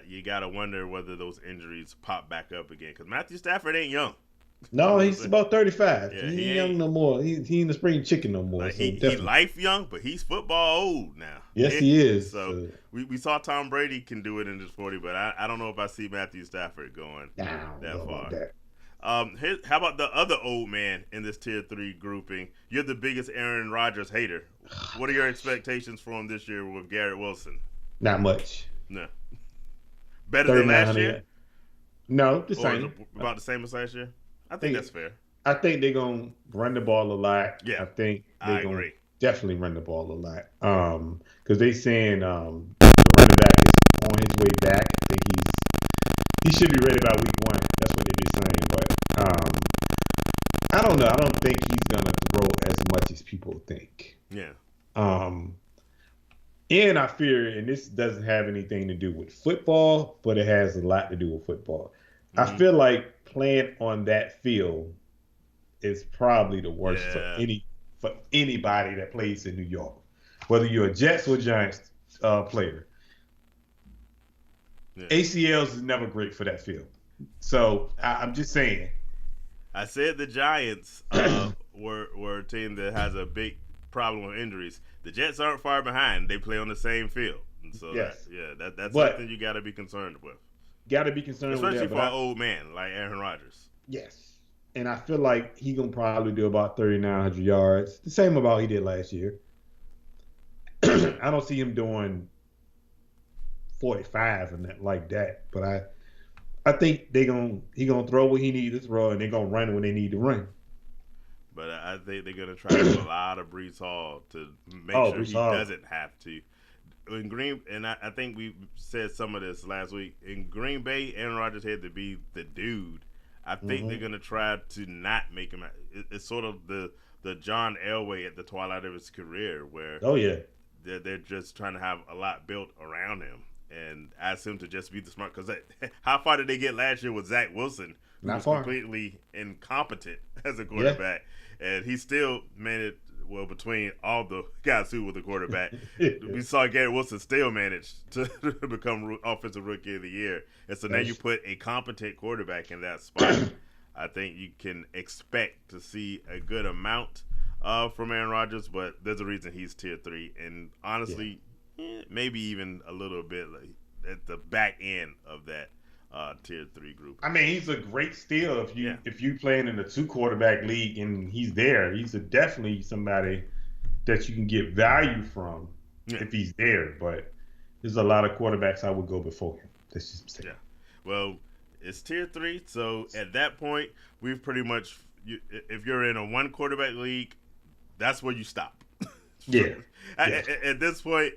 you got to wonder whether those injuries pop back up again because Matthew Stafford ain't young. No, he's about 35. Yeah, He he ain't young ain't no more. He ain't the spring chicken no more. like So he definitely. life young, but he's football old now. Yes, he is. So we saw Tom Brady can do it in his 40, but I don't know if I see Matthew Stafford going Nah, I don't that know far. about that. How about the other old man in this tier 3 grouping? You're the biggest Aaron Rodgers hater. What are your expectations for him this year with Garrett Wilson? Not much. No, better than last 3,900. year, No, the or is same. it about the same as last year? I think Think that's fair. I think they're gonna run the ball a lot. Yeah, I think they're I gonna agree. definitely run the ball a lot. Because they saying the running back is on his way back. I think he should be ready by week one. That's what they've been saying. But I don't know. I don't think he's gonna throw as much as people think. Yeah, Um, and I fear, and this doesn't have anything to do with football, but it has a lot to do with football. I mm-hmm. feel like playing on that field is probably the worst Yeah. for anybody that plays in New York, whether you're a Jets or Giants player. Yeah. ACLs is never great for that field. So I'm just saying. I said the Giants were a team that has a big problem with injuries. The Jets aren't far behind. They play on the same field. And so Yes. that's But- something you got to be concerned with. Got to be concerned Especially with for that. an old man like Aaron Rodgers. Yes. And I feel like he gonna probably do about 3,900 yards, the same about he did last year. I don't see him doing 45 and that like that, but I think he gonna throw what he needs to throw, and they're gonna run when they need to run. But I think they're gonna try to do a lot of Brees Hall to make sure Brees he Hall. doesn't have to. In Green, and I think we said some of this last week. In Green Bay, Aaron Rodgers had to be the dude. I think they're gonna try to not make him. It's sort of the John Elway at the twilight of his career, where Oh yeah, they're just trying to have a lot built around him and ask him to just be the smart. Because how far did they get last year with Zach Wilson, who Not was far. completely incompetent as a quarterback, and he still managed. Well, between all the guys who were the quarterback, we saw Gary Wilson still managed to become offensive rookie of the year. And so now you put a competent quarterback in that spot. I think you can expect to see a good amount from Aaron Rodgers, but there's a reason he's tier 3. And honestly, maybe even a little bit like at the back end of that tier 3 group. I mean, he's a great steal if you playing in a 2 quarterback league and he's there. He's definitely somebody that you can get value from if he's there. But there's a lot of quarterbacks I would go before him. That's just saying. Yeah. Well, it's tier 3, so at that point, we've pretty much. If you're in a 1 quarterback league, that's where you stop. Yeah. At this point,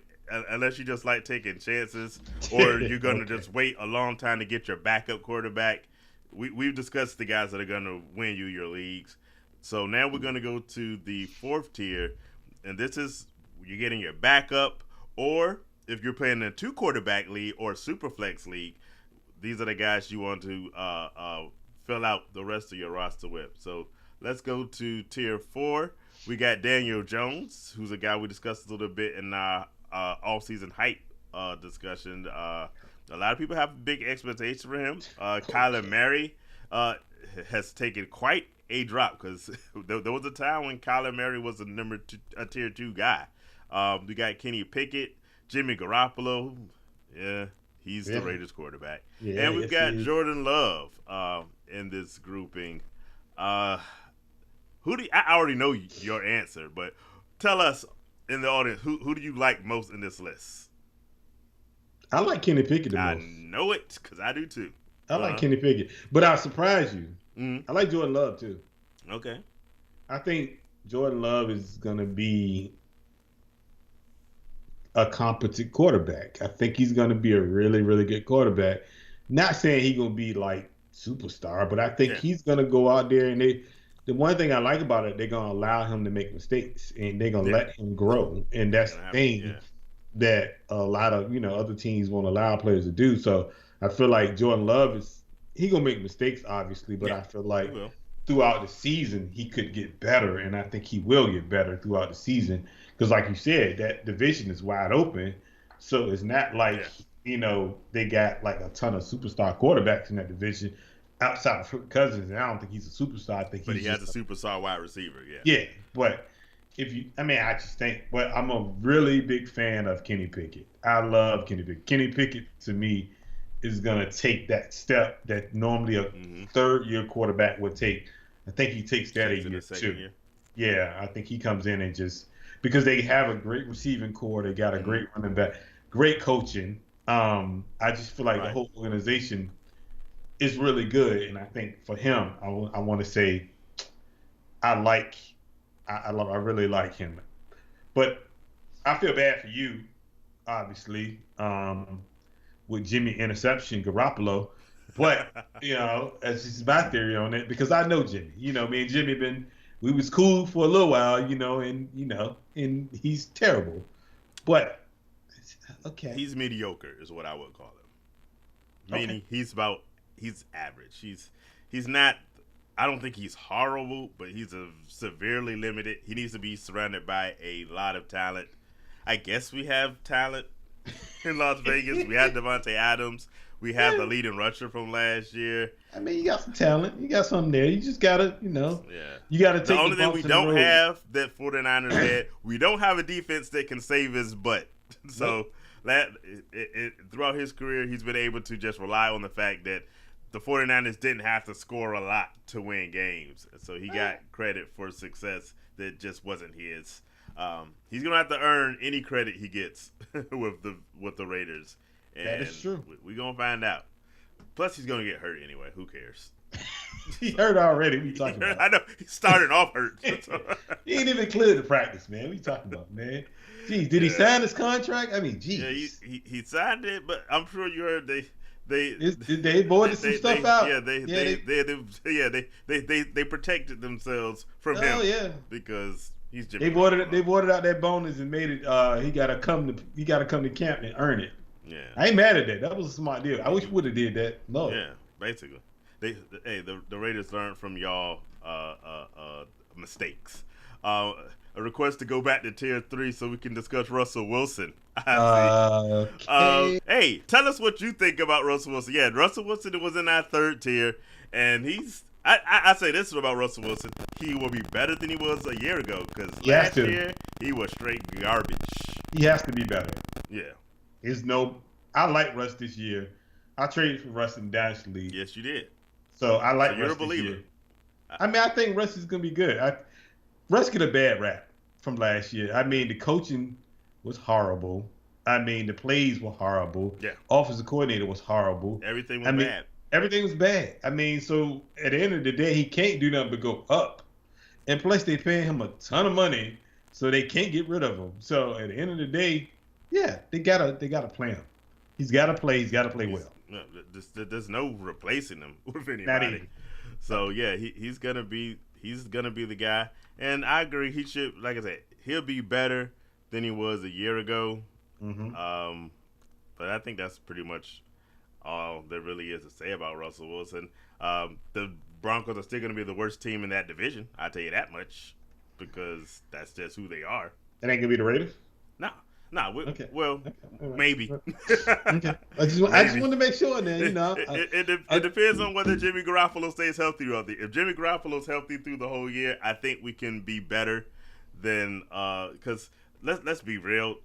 unless you just like taking chances, or you're gonna just wait a long time to get your backup quarterback. We've discussed the guys that are gonna win you your leagues. So now we're gonna go to the 4th tier, and this is you're getting your backup, or if you're playing in a 2-quarterback league or super flex league, these are the guys you want to fill out the rest of your roster with. So let's go to tier 4. We got Daniel Jones, who's a guy we discussed a little bit in our off-season hype discussion. A lot of people have big expectations for him. Kyler Murray has taken quite a drop because there was a time when Kyler Murray was a tier 2 guy. We got Kenny Pickett, Jimmy Garoppolo. Yeah, he's the Raiders quarterback. Yeah, and we've got Jordan Love in this grouping. I already know your answer, but tell us in the audience, who do you like most in this list? I like Kenny Pickett the most. I know it because I do too. I like Kenny Pickett, but I'll surprise you. I like Jordan Love too. Okay. I think Jordan Love is going to be a competent quarterback. I think he's going to be a really, really good quarterback. Not saying he's going to be like superstar, but I think he's going to go out there and the one thing I like about it, they're going to allow him to make mistakes and they're going to let him grow. And that's the thing that a lot of, other teams won't allow players to do. So I feel like Jordan Love he's going to make mistakes, obviously, but I feel like throughout the season, he could get better. And I think he will get better throughout the season. Because like you said, that division is wide open. So it's not like, they got like a ton of superstar quarterbacks in that division outside of Kirk Cousins. And I don't think he's a superstar. I think but he has a superstar wide receiver, Yeah, but I just think, but I'm a really big fan of Kenny Pickett. I love Kenny Pickett. Kenny Pickett, to me, is going to take that step that normally a third-year quarterback would take. I think he takes that a year, too. Yeah, I think he comes in and just – because they have a great receiving core. They got a great running back, great coaching. I just feel like the whole organization is really good. And I think for him, I want to say I really like him. But I feel bad for you, obviously, with Jimmy interception Garoppolo. But, that's just my theory on it because I know Jimmy. Me and Jimmy we was cool for a little while, and he's terrible. But, okay. He's mediocre is what I would call him. Meaning he's average. He's not, I don't think he's horrible, but he's severely limited. He needs to be surrounded by a lot of talent. I guess we have talent in Las Vegas. We have Devontae Adams. We have the leading rusher from last year. I mean, you got some talent. You got something there. You just got to, you got to take the only thing we don't have that 49ers had, we don't have a defense that can save his butt. So throughout his career, he's been able to just rely on the fact that the 49ers didn't have to score a lot to win games. So he got credit for success that just wasn't his. He's going to have to earn any credit he gets with the Raiders. And that is true. We're going to find out. Plus, he's going to get hurt anyway. Who cares? He hurt already. What are you talking about? I know. He started off hurt. He ain't even cleared the practice, man. What are you talking about, man? Geez, did he sign his contract? I mean, geez. Yeah, he signed it, but I'm sure you heard they voided some stuff out. Yeah, they protected themselves from him. Oh yeah, because he's Jimmy. They voided out that bonus and made it. He got to come to camp and earn it. Yeah, I ain't mad at that. That was a smart deal. I wish we would have did that. No. Yeah, basically, the Raiders learned from y'all mistakes. A request to go back to tier 3 so we can discuss Russell Wilson. Okay. Hey, tell us what you think about Russell Wilson. Yeah, Russell Wilson was in our 3rd tier, and I say this about Russell Wilson. He will be better than he was a year ago because last year he was straight garbage. He has to be better. Yeah. I like Russ this year. I traded for Russ in Dash League. Yes, you did. So I like you're Russ a believer. this year. I mean, I think Russ is going to be good. Russ get a bad rap from last year. I mean, the coaching was horrible. I mean, the plays were horrible. Yeah. Offensive coordinator was horrible. Everything was bad. Everything was bad. I mean, so at the end of the day, he can't do nothing but go up. And plus, they paying him a ton of money, so they can't get rid of him. So at the end of the day, yeah, they gotta play him. He's got to play. He's got to play well. There's no replacing him with anybody. Not even. So yeah, he's gonna be the guy. And I agree. He should, like I said, he'll be better than he was a year ago. Mm-hmm. But I think that's pretty much all there really is to say about Russell Wilson. The Broncos are still going to be the worst team in that division. I'll tell you that much, because that's just who they are. That ain't gonna be the Raiders. No, no. Okay. Well, Okay. All right. maybe. Okay. I just wanted to make sure. Then It depends on whether Jimmy Garoppolo stays healthy throughout the. If Jimmy Garoppolo's healthy through the whole year, I think we can be better than because let's be real.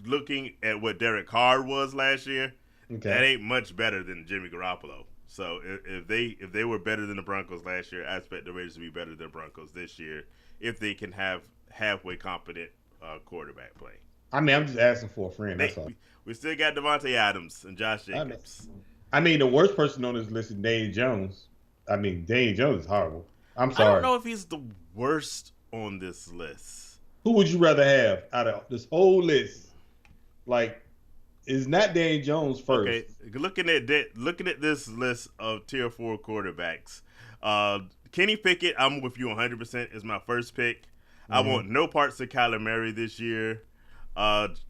Looking at what Derek Carr was last year, that ain't much better than Jimmy Garoppolo. So if they were better than the Broncos last year, I expect the Raiders to be better than the Broncos this year if they can have halfway competent quarterback play. I mean, I'm just asking for a friend. That's all. We still got Devontae Adams and Josh Jacobs. I mean, the worst person on this list is Daniel Jones. I mean, Daniel Jones is horrible. I'm sorry. I don't know if he's the worst on this list. Who would you rather have out of this whole list? Like, is not Daniel Jones first? Okay, looking at this list of tier 4 quarterbacks, Kenny Pickett, I'm with you 100%, is my first pick. Mm-hmm. I want no parts of Kyler Murray this year.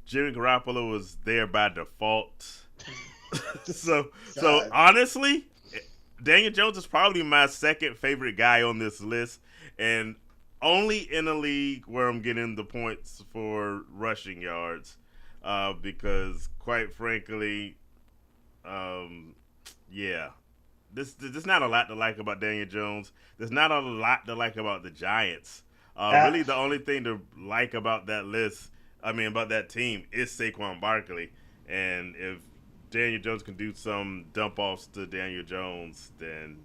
Jimmy Garoppolo was there by default. so honestly, Daniel Jones is probably my second favorite guy on this list, and only in a league where I'm getting the points for rushing yards. Because quite frankly, there's not a lot to like about Daniel Jones. There's not a lot to like about the Giants. Really, the only thing to like about that list, about that team, is Saquon Barkley. And if Daniel Jones can do some dump offs to Daniel Jones, then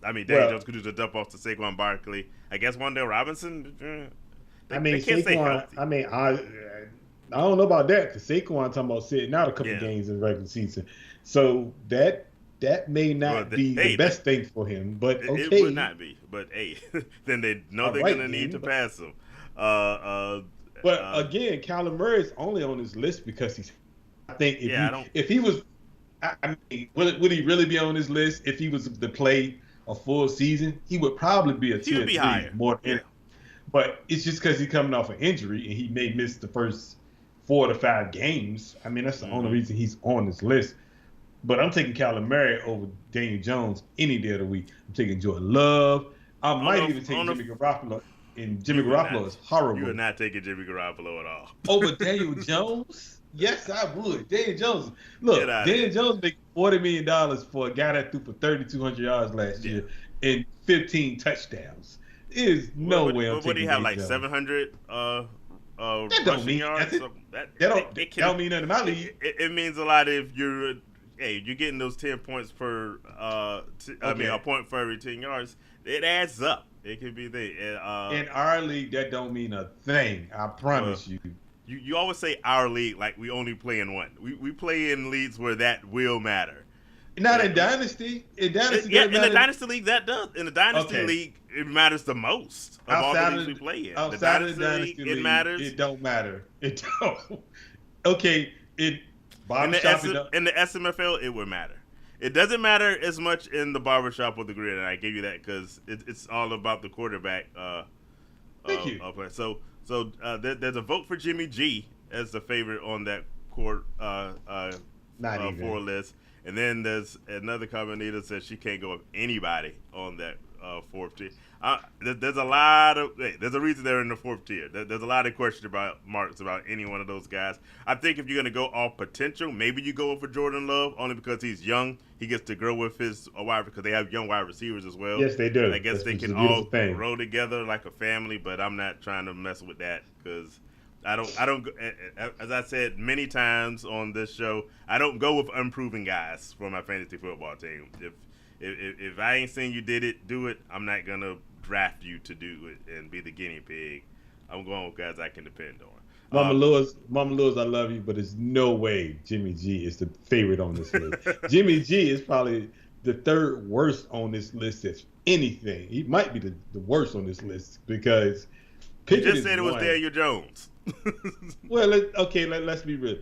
Daniel Jones could do the dump offs to Saquon Barkley. I guess Wan'Dale Robinson. They can't stay healthy. I don't know about that, because Saquon talking about sitting out a couple games in the regular season. So that may not be the best thing for him. But okay. It would not be. But hey, then they know they're going to need to pass him. But again, Kyler Murray is only on this list because he's. I think if he was, would he really be on this list if he was to play a full season? He would probably be a tier 3 higher. More than. But it's just because he's coming off an injury and he may miss the first 4 to 5 games. That's the only reason he's on this list. But I'm taking Kyler Murray over Daniel Jones any day of the week. I'm taking Jordan Love. I might even take Jimmy Garoppolo. And Jimmy Garoppolo is horrible. You are not taking Jimmy Garoppolo at all. Over Daniel Jones? Yes, I would. Daniel Jones. Look, Daniel Jones made $40 million for a guy that threw for 3,200 yards last year and 15 touchdowns. There's no way I'm taking. What do you have, like 700 rushing yards? That don't mean nothing in my league. It means a lot if you're getting those 10 points per a point for every 10 yards. It adds up. It could be there. In our league, that don't mean a thing. I promise you. You always say our league like we only play in one. We play in leagues where that will matter. Not in Dynasty. In the Dynasty League, that does. In the Dynasty League, it matters the most of all the leagues we play in. Outside of the Dynasty League, it matters. It don't matter. It don't. Okay. In the SMFL, it would matter. It doesn't matter as much in the barbershop or the grid, and I give you that because it's all about the quarterback. Thank you. Player. So there's a vote for Jimmy G as the favorite on that four list. And then there's another commentator that says she can't go with anybody on that fourth tier. There's a reason they're in the fourth tier. There's a lot of question marks about any one of those guys. I think if you're going to go off potential, maybe you go for Jordan Love only because he's young. He gets to grow with his wide because they have young wide receivers as well. Yes, they do. And I guess they can all grow together like a family, but I'm not trying to mess with that because I don't. As I said many times on this show, I don't go with unproven guys for my fantasy football team. If I ain't seen you do it, I'm not gonna draft you to do it and be the guinea pig. I'm going with guys I can depend on. Mama Lewis, I love you, but there's no way Jimmy G is the favorite on this list. Jimmy G is probably the third worst on this list. If anything, he might be the worst on this list because Pickett just said it was Daniel Jones. Well, let's be real.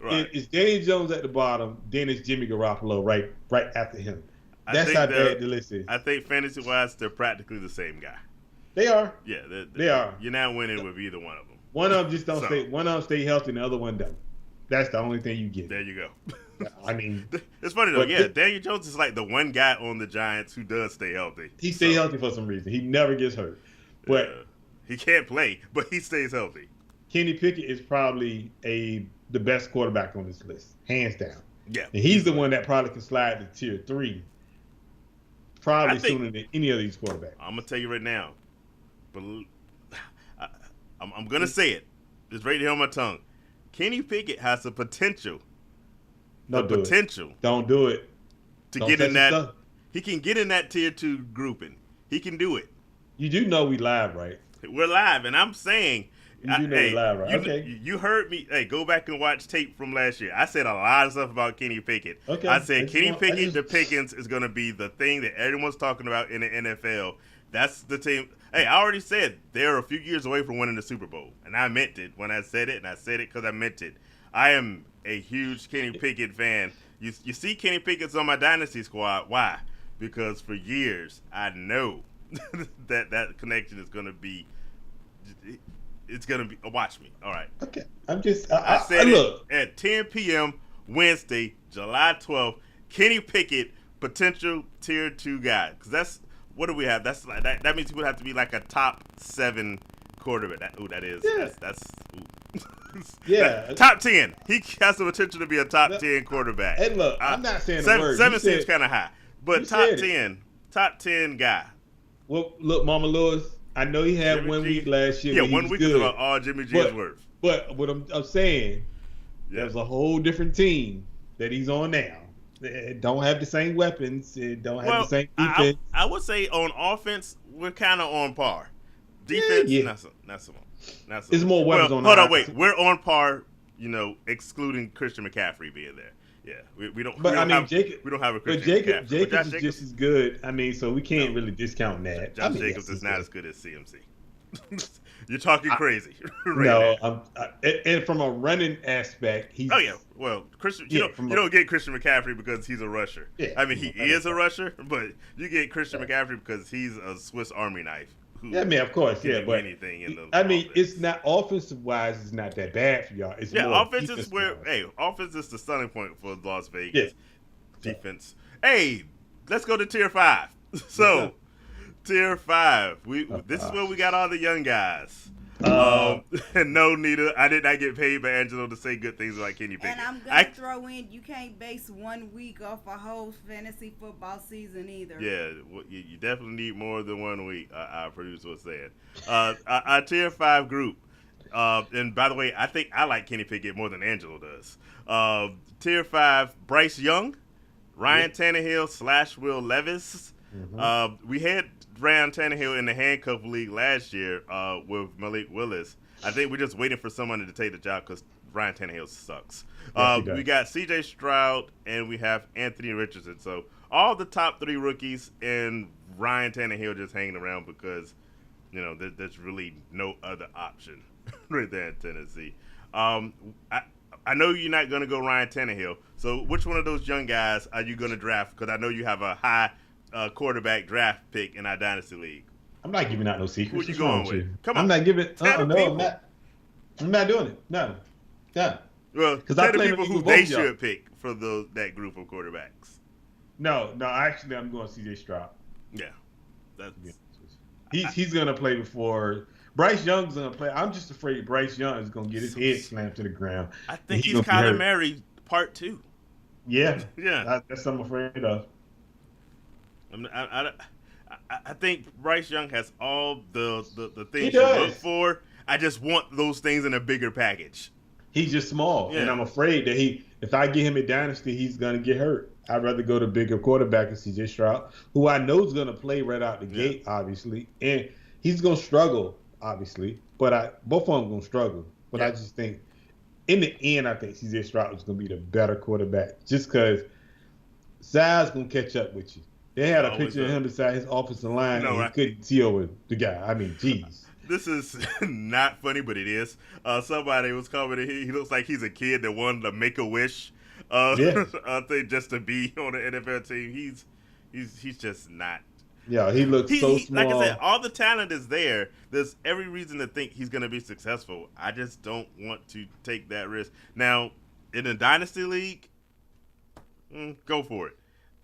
Right. It's Daniel Jones at the bottom, then it's Jimmy Garoppolo right after him. That's how bad the list is. I think fantasy-wise, they're practically the same guy. They are. Yeah, they are. You're not winning with either one of them. One of them just don't So. stay. One of them stay healthy, and the other one don't. That's the only thing you get. There you go. I mean, it's funny though. but Yeah, Daniel Jones is like the one guy on the Giants who does stay healthy. he stays healthy for some reason. He never gets hurt. But he can't play, but he stays healthy. Kenny Pickett is probably the best quarterback on this list, hands down. Yeah, and he's the one that probably can slide to tier 3, probably sooner than any of these quarterbacks. I'm gonna tell you right now, but I'm gonna say it. It's right here on my tongue. Kenny Pickett has the potential. Don't do it. To get in that, stuff. He can get in that tier 2 grouping. He can do it. You do know we live, right? We're live, and I'm saying. You do know we're live, right? Okay. You heard me. Hey, go back and watch tape from last year. I said a lot of stuff about Kenny Pickett. Okay. I said Kenny Pickett to Pickens is going to be the thing that everyone's talking about in the NFL. That's the team. Hey, I already said they're a few years away from winning the Super Bowl. And I meant it when I said it, and I said it because I meant it. I am a huge Kenny Pickett fan. You see Kenny Pickett's on my Dynasty squad. Why? Because for years, I know that connection is going to be it's going to be watch me. All right. Okay. I said it at 10 p.m. Wednesday, July 12th. Kenny Pickett, potential tier 2 guy. Because that's what do we have? That's like that means he would have to be like a top 7 quarterback. That is. Yeah. That's yeah. Top 10. He has the potential to be a top 10 quarterback. And look, I'm not saying the word. 7 seems kind of high. But top 10 guy. Well, look, Mama Lewis, I know he had Jimmy 1 week last year. Yeah, 1 week is about all Jimmy G's worth. But what I'm saying, there's a whole different team that he's on now. It don't have the same weapons. It don't have the same defense. I would say on offense, we're kind of on par. Defense, not so much. It's more weapons on. Hold on, wait. We're on par. Excluding Christian McCaffrey being there. Yeah, we don't. But we don't have a Christian McCaffrey. Jacobs is just as good. I mean, so we can't really discount that. Josh Jacobs is not as good as CMC. You're talking crazy. And from a running aspect, he's. Oh yeah, well, Christian. You don't get Christian McCaffrey because he's a rusher. Yeah, I mean, he is a rusher, but you get Christian McCaffrey because he's a Swiss Army knife. Yeah, I mean, of course, but anything in the offense. It's not offensive wise. It's not that bad for y'all. It's more offense is where offense is the starting point for Las Vegas. Yeah. Defense. Hey, let's go to tier 5. So, tier 5. This is where we got all the young guys. And no, Nita, I did not get paid by Angelo to say good things about Kenny Pickett. And I'm going to throw in, you can't base 1 week off a whole fantasy football season either. Yeah, you definitely need more than 1 week, our producer was saying. Our tier 5 group, and by the way, I think I like Kenny Pickett more than Angelo does. Tier 5, Bryce Young, Ryan Tannehill / Will Levis. Mm-hmm. We had Ryan Tannehill in the handcuff league last year with Malik Willis. I think we're just waiting for someone to take the job because Ryan Tannehill sucks. We got C.J. Stroud and we have Anthony Richardson. So all the top 3 rookies and Ryan Tannehill just hanging around because there's really no other option right there in Tennessee. I know you're not going to go Ryan Tannehill. So which one of those young guys are you going to draft? Because I know you have a high quarterback draft pick in our dynasty league. I'm not giving out no secrets. Who you going with? Come on. I'm not giving. I'm not doing it. No. Well, because I play people who they should pick for that group of quarterbacks. No. Actually, I'm going C.J. Stroud. Yeah, he's gonna play before Bryce Young's gonna play. I'm just afraid Bryce Young is gonna get his head slammed to the ground. I think he's Kyler Murray part 2. Yeah. That's what I'm afraid of. I think Bryce Young has all the things you look for. I just want those things in a bigger package. He's just small, and I'm afraid that if I get him in Dynasty, he's going to get hurt. I'd rather go to bigger quarterback and C.J. Stroud, who I know is going to play right out the gate, obviously, and he's going to struggle, obviously. But both of them are going to struggle. But I just think, in the end, I think C.J. Stroud is going to be the better quarterback, just because size going to catch up with you. They had a picture of him beside his offensive line, and he couldn't see over the guy. I mean, jeez. This is not funny, but it is. Somebody was commenting, he looks like he's a kid that wanted to make a wish. Thing just to be on the NFL team. He's just not. Yeah, he looks so small. Like I said, all the talent is there. There's every reason to think he's going to be successful. I just don't want to take that risk. Now, in a dynasty league, go for it.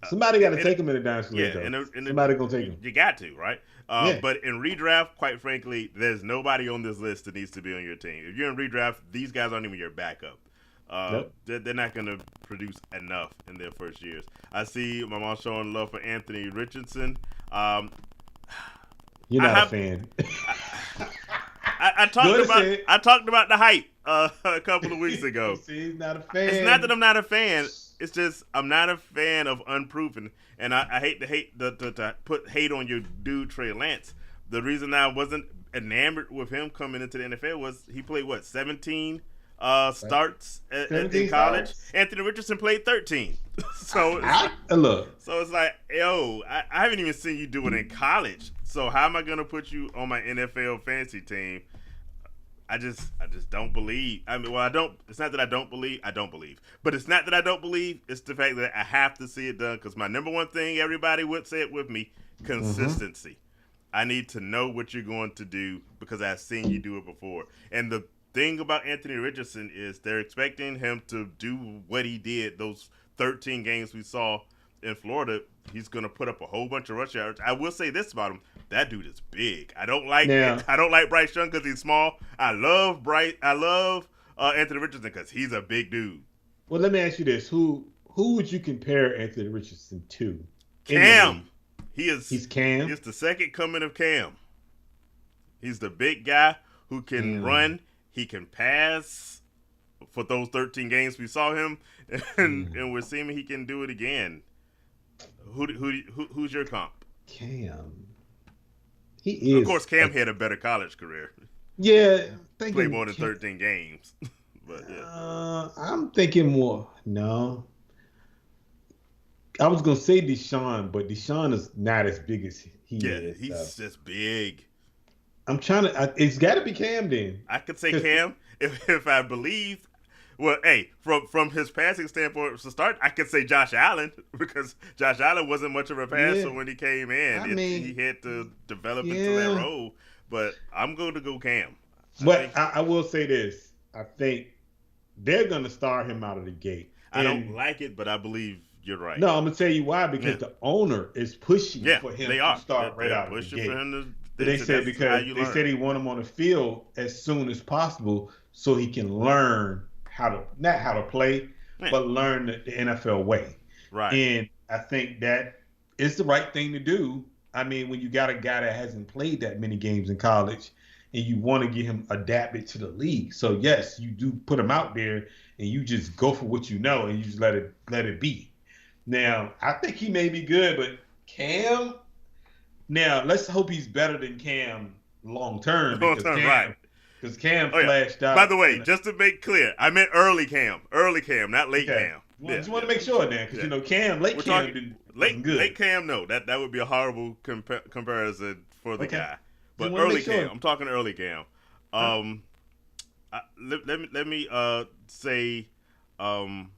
Somebody got to take him in the dynasty league, though. Somebody gonna take him. You got to, right? Yeah. But in redraft, quite frankly, there's nobody on this list that needs to be on your team. If you're in redraft, these guys aren't even your backup. Yep. They're not going to produce enough in their first years. I see my mom showing love for Anthony Richardson. You're not a fan. I talked about the hype a couple of weeks ago. See, he's not a fan. It's not that I'm not a fan. It's just I'm not a fan of unproven, and I hate to put hate on your dude Trey Lance. The reason I wasn't enamored with him coming into the NFL was he played 17 starts in college. Starts. Anthony Richardson played 13. So look. So it's like, yo, I haven't even seen you do it in college. So how am I gonna put you on my NFL fantasy team? I just don't believe. I mean, well, I don't. It's not that I don't believe. I don't believe. But it's not that I don't believe. It's the fact that I have to see it done. Because my number one thing, everybody would say it with me, consistency. Mm-hmm. I need to know what you're going to do because I've seen you do it before. And the thing about Anthony Richardson is they're expecting him to do what he did those 13 games we saw in Florida. He's going to put up a whole bunch of rush yards. I will say this about him. That dude is big. I don't like Bryce Young because he's small. I love Anthony Richardson because he's a big dude. Well, let me ask you this: Who would you compare Anthony Richardson to? Cam. He's Cam. He's the second coming of Cam. He's the big guy who can run. He can pass. For those 13 games we saw him, and we're seeing he can do it again. Who's your comp? Cam. He is. Of course, Cam had a better college career. Yeah, played more than 13 games. But yeah, I'm thinking more. No, I was gonna say Deshaun, but Deshaun is not as big as he is. He's just big. I'm trying to. It's got to be Cam then. I could say Cam if I believe. Well, hey, from his passing standpoint to start, I could say Josh Allen because Josh Allen wasn't much of a passer when he came in. He had to develop into that role. But I'm going to go Cam. But I will say this. I think they're going to start him out of the gate. I don't like it, but I believe you're right. No, I'm going to tell you why. Because the owner is pushing for him to start right out of the gate. For him they said he want him on the field as soon as possible so he can learn not how to play, but learn the NFL way. Right. And I think that is the right thing to do. I mean, when you got a guy that hasn't played that many games in college and you want to get him adapted to the league. So yes, you do put him out there and you just go for what you know and you just let it be. Now, I think he may be good, but Cam, now let's hope he's better than Cam long term. Right. Because Cam flashed out. By the way, just to make clear, I meant early Cam, not late Cam. Just want to make sure then, because Cam, late Cam, no, that would be a horrible comparison for the guy. But early Cam, I'm talking early Cam. Let me say, I'm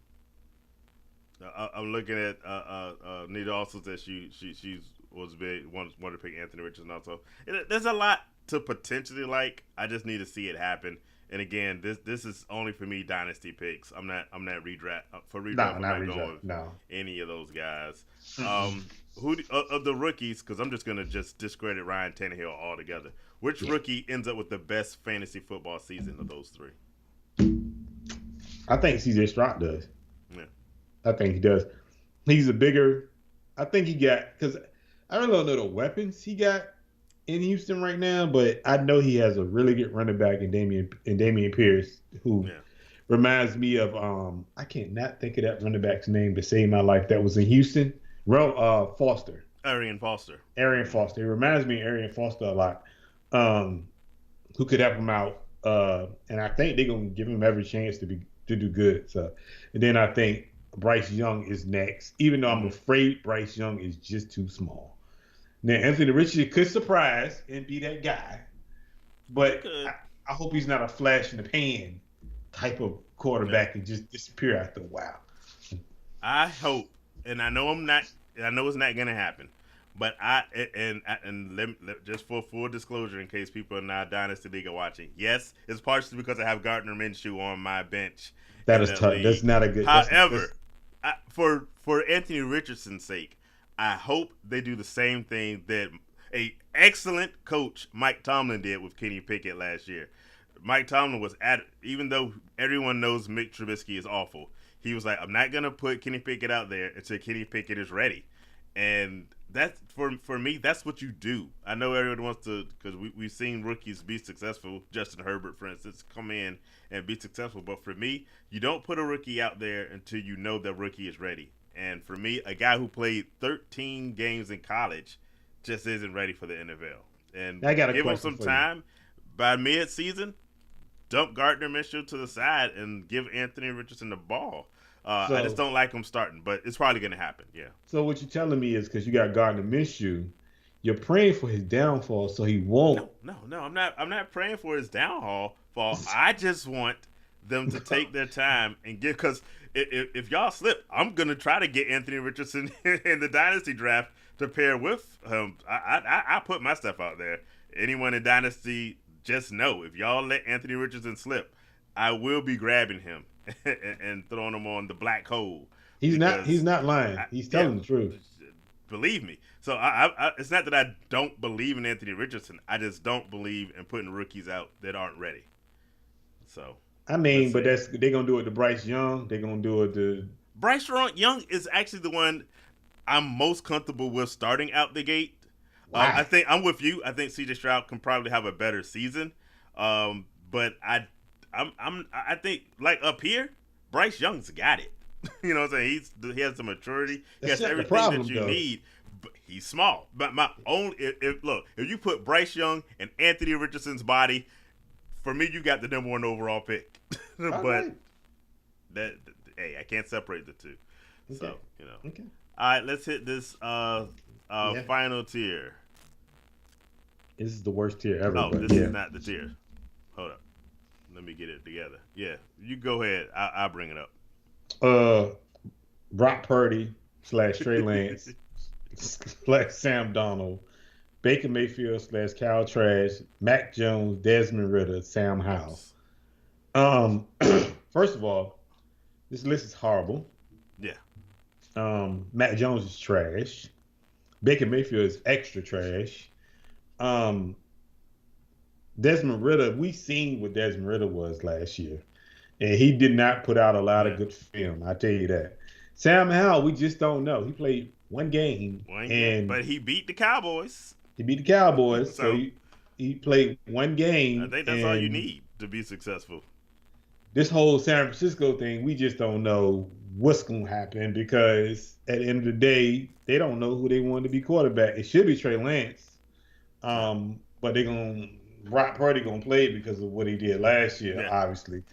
looking at Nita also said she was big, wanted to pick Anthony Richardson also. There's a lot to potentially like. I just need to see it happen. And again, this is only for me dynasty picks. I'm not redraft for redraft. I'm not going with any of those guys. Who of the rookies? Because I'm just gonna discredit Ryan Tannehill altogether. Which rookie ends up with the best fantasy football season of those three? I think CJ Stroud does. Yeah, I think he does. He's a bigger. I think he got because I really don't know the weapons he got in Houston right now, but I know he has a really good running back in Damian Pierce, who reminds me of I can't not think of that running back's name to save my life that was in Houston. Foster. Arian Foster. He reminds me of Arian Foster a lot. Who could help him out. And I think they're gonna give him every chance to do good. So and then I think Bryce Young is next, even though I'm afraid Bryce Young is just too small. Now, Anthony Richardson could surprise and be that guy, but I hope he's not a flash in the pan type of quarterback and just disappear after a while. I hope, and I know it's not going to happen, But just for full disclosure, in case people in our Dynasty League are watching, yes, it's partially because I have Gardner Minshew on my bench That in is that tough. league. That's not a good. However, for Anthony Richardson's sake, I hope they do the same thing that a excellent coach Mike Tomlin did with Kenny Pickett last year. Mike Tomlin was even though everyone knows Mitch Trubisky is awful, he was like, I'm not gonna put Kenny Pickett out there until Kenny Pickett is ready, and that's for me. That's what you do. I know everyone wants to, because we've seen rookies be successful. Justin Herbert, for instance, come in and be successful. But for me, you don't put a rookie out there until you know that rookie is ready. And for me, a guy who played 13 games in college just isn't ready for the NFL. And I got a give him question some for time. By mid-season, dump Gardner Minshew to the side and give Anthony Richardson the ball. I just don't like him starting, but it's probably going to happen. Yeah. So what you're telling me is because you got Gardner Minshew, you're praying for his downfall, so he won't. No. I'm not praying for his downfall. I just want them to take their time and get, because if y'all slip, I'm gonna try to get Anthony Richardson in the dynasty draft to pair with him. I put my stuff out there. Anyone in dynasty, just know if y'all let Anthony Richardson slip, I will be grabbing him and throwing him on the black hole. He's not lying. He's telling the truth. Believe me. So I it's not that I don't believe in Anthony Richardson. I just don't believe in putting rookies out that aren't ready. So I mean, but they're gonna do it to Bryce Young. They're gonna do it to Bryce Young is actually the one I'm most comfortable with starting out the gate. I think I'm with you. I think CJ Stroud can probably have a better season. But I think, like, up here, Bryce Young's got it. You know what I'm saying? He has the maturity. He has everything that you need. But he's small. But my only if you put Bryce Young and Anthony Richardson's body, for me, you got the number 1 overall pick. But right. I can't separate the two. Okay. So Okay. All right, let's hit this final tier. This is the worst tier ever. Oh, this is not the tier. Hold up. Let me get it together. Yeah, you go ahead. I'll bring it up. Brock Purdy / Trey Lance / Sam Donald, Baker Mayfield / Kyle Trash, Mac Jones, Desmond Ridder, Sam Howell. First of all, this list is horrible. Yeah. Mac Jones is trash. Baker Mayfield is extra trash. Desmond Ridder, we seen what Desmond Ridder was last year, and he did not put out a lot of good film. I tell you that. Sam Howell, we just don't know. He played one game, but he beat the Cowboys. He beat the Cowboys, so he played one game. I think that's all you need to be successful. This whole San Francisco thing, we just don't know what's going to happen, because at the end of the day, they don't know who they want to be quarterback. It should be Trey Lance, but Brock Purdy going to play because of what he did last year, obviously.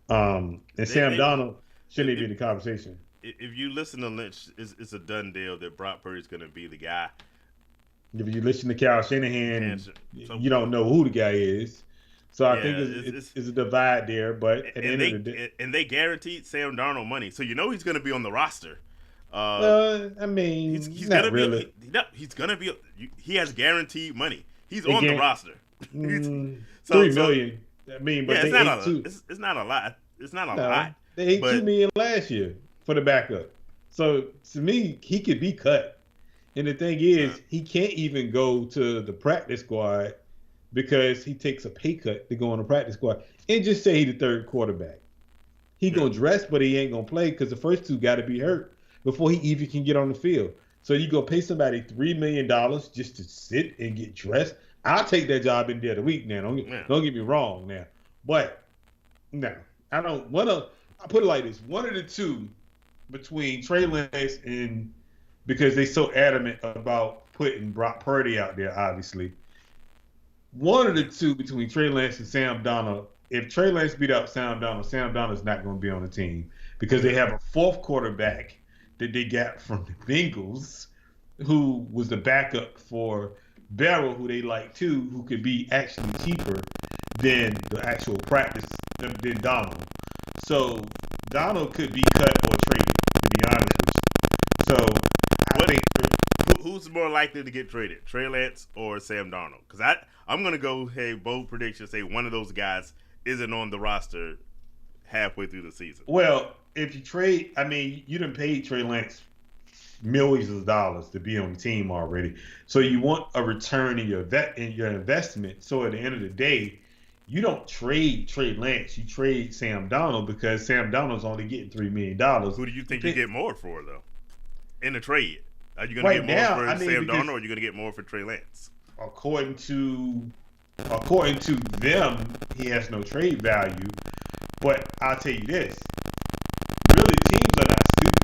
And Sam Darnold shouldn't be in the conversation. If you listen to Lynch, it's a done deal that Brock Purdy's going to be the guy. If you listen to Kyle Shanahan, you don't know who the guy is. So I think it's a divide there. But at the end of the day, and they guaranteed Sam Darnold money, so you know he's going to be on the roster. I mean, he's not gonna really. He's going to be. He has guaranteed money. He's on the roster. $3 million. I mean, but it's they not ate two. It's not a lot. It's not a lot. They ate $2 million last year for the backup. So to me, he could be cut. And the thing is, he can't even go to the practice squad because he takes a pay cut to go on the practice squad. And just say he's the third quarterback. He gonna dress, but he ain't gonna play because the first two got to be hurt before he even can get on the field. So you go pay somebody $3 million just to sit and get dressed. I'll take that job any day of the week now. Don't get me wrong now. But no, I don't want to. I put it like this: one of the two between Trey Lance and, because they so adamant about putting Brock Purdy out there, obviously. One of the two between Trey Lance and Sam Darnold. If Trey Lance beat out Sam Darnold's not going to be on the team because they have a fourth quarterback that they got from the Bengals, who was the backup for Barrow, who they like too, who could be actually cheaper than the actual practice than Donald. So Donald could be cut or traded, to be honest with you. So I think who's more likely to get traded, Trey Lance or Sam Darnold? Because I'm gonna go, hey, bold prediction, say one of those guys isn't on the roster halfway through the season. Well, if you trade, I mean, you done paid Trey Lance millions of dollars to be on the team already. So you want a return in your investment. So at the end of the day, you don't trade Trey Lance. You trade Sam Darnold because Sam Darnold's only getting $3 million. Who do you think you get more for, though, in the trade? Are you going Right to get now, more for I mean, Sam because Darnold, or are you going to get more for Trey Lance? according to them, he has no trade value. But I'll tell you this: really, teams are not stupid.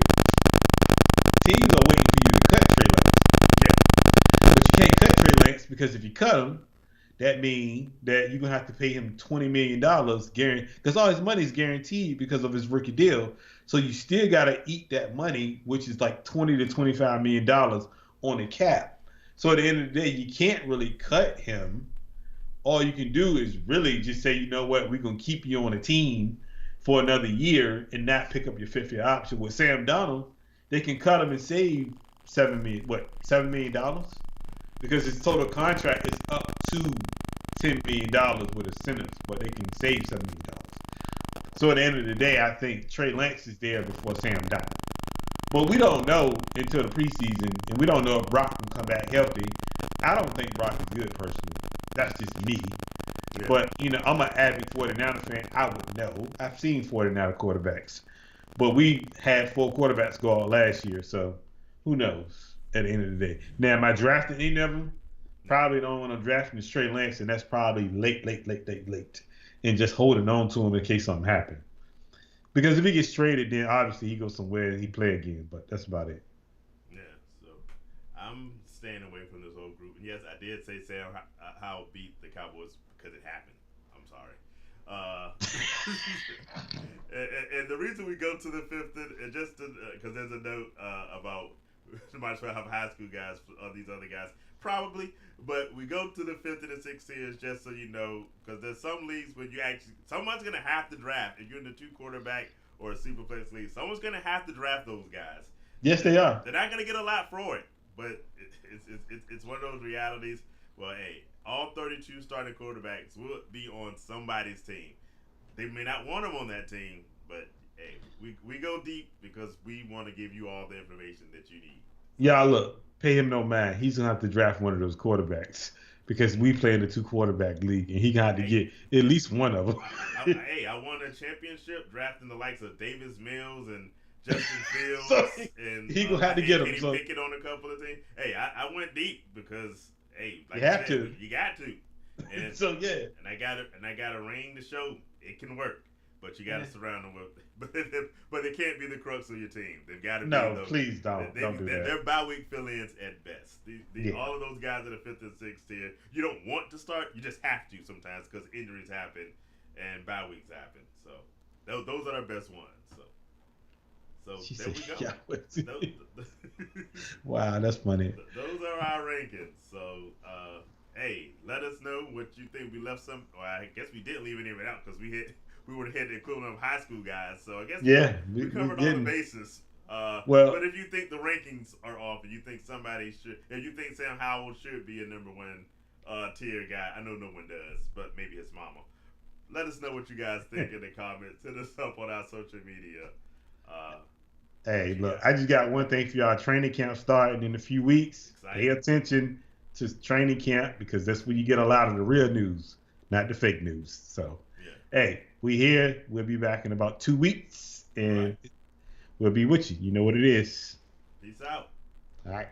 Teams are waiting for you to cut Trey Lance. But you can't cut Trey Lance because if you cut him, that means that you're gonna have to pay him $20 million guaranteed, because all his money is guaranteed because of his rookie deal. So you still gotta eat that money, which is like $20 to $25 million on the cap. So at the end of the day, you can't really cut him. All you can do is really just say, you know what, we're gonna keep you on a team for another year and not pick up your fifth year option. With Sam Darnold, they can cut him and save $7 million? Because his total contract is up to $10 million with incentives, but they can save $7 million. So at the end of the day, I think Trey Lance is there before Sam Darnold. But we don't know until the preseason, and we don't know if Brock can come back healthy. I don't think Brock is good personally. That's just me. Yeah. But, I'm an avid 49er fan. I would know. I've seen 49er quarterbacks. But we had 4 quarterbacks go out last year, so who knows at the end of the day. Now, am I drafting any of them? Probably the only one I'm drafting is Trey Lance, and that's probably late. And just holding on to him in case something happens. Because if he gets traded, then obviously he goes somewhere and he play again. But that's about it. Yeah, so I'm staying away from this whole group. And yes, I did say Sam Howell beat the Cowboys because it happened. I'm sorry. And the reason we go to the fifth, and just because there's a note about might as well have high school guys for these other guys. Probably, but we go to the 5th and the 6th tiers just so you know, because there's some leagues where someone's going to have to draft. If you're in the 2 quarterback or a Superflex league, someone's going to have to draft those guys. Yes, they are. They're not going to get a lot for it, but it's one of those realities. Well, hey, all 32 starting quarterbacks will be on somebody's team. They may not want them on that team, but hey, we go deep because we want to give you all the information that you need. Yeah, look. Pay him no mind. He's gonna have to draft one of those quarterbacks because we play in the 2 quarterback league, and he got to get at least one of them. I won a championship drafting the likes of Davis Mills and Justin Fields, so and he gonna have to get him. Kenny Pickett on a couple of things. Hey, I went deep because like you have to. You got to. And so yeah. And I got a ring to show it can work. But you got to surround them with, but they can't be the crux of your team. They've got to be. No, please don't do that. They're bye week fill-ins at best. All of those guys that are 5th and 6th tier, you don't want to start. You just have to sometimes because injuries happen and bye weeks happen. So those are our best ones. So there we go. Wow, that's funny. Those are our rankings. So hey, let us know what you think. We left some. Well, I guess we didn't leave any of it out because we would have had the equivalent of high school guys. So I guess we covered all the bases. But if you think the rankings are off and you think if you think Sam Howell should be a number 1 tier guy, I know no one does, but maybe his mama. Let us know what you guys think in the comments. Hit us up on our social media. Hey, look, I just got one thing for y'all. Training camp starting in a few weeks. Pay attention to training camp because that's where you get a lot of the real news, not the fake news. So, hey, we here. We'll be back in about 2 weeks, and we'll be with you. You know what it is. Peace out. All right.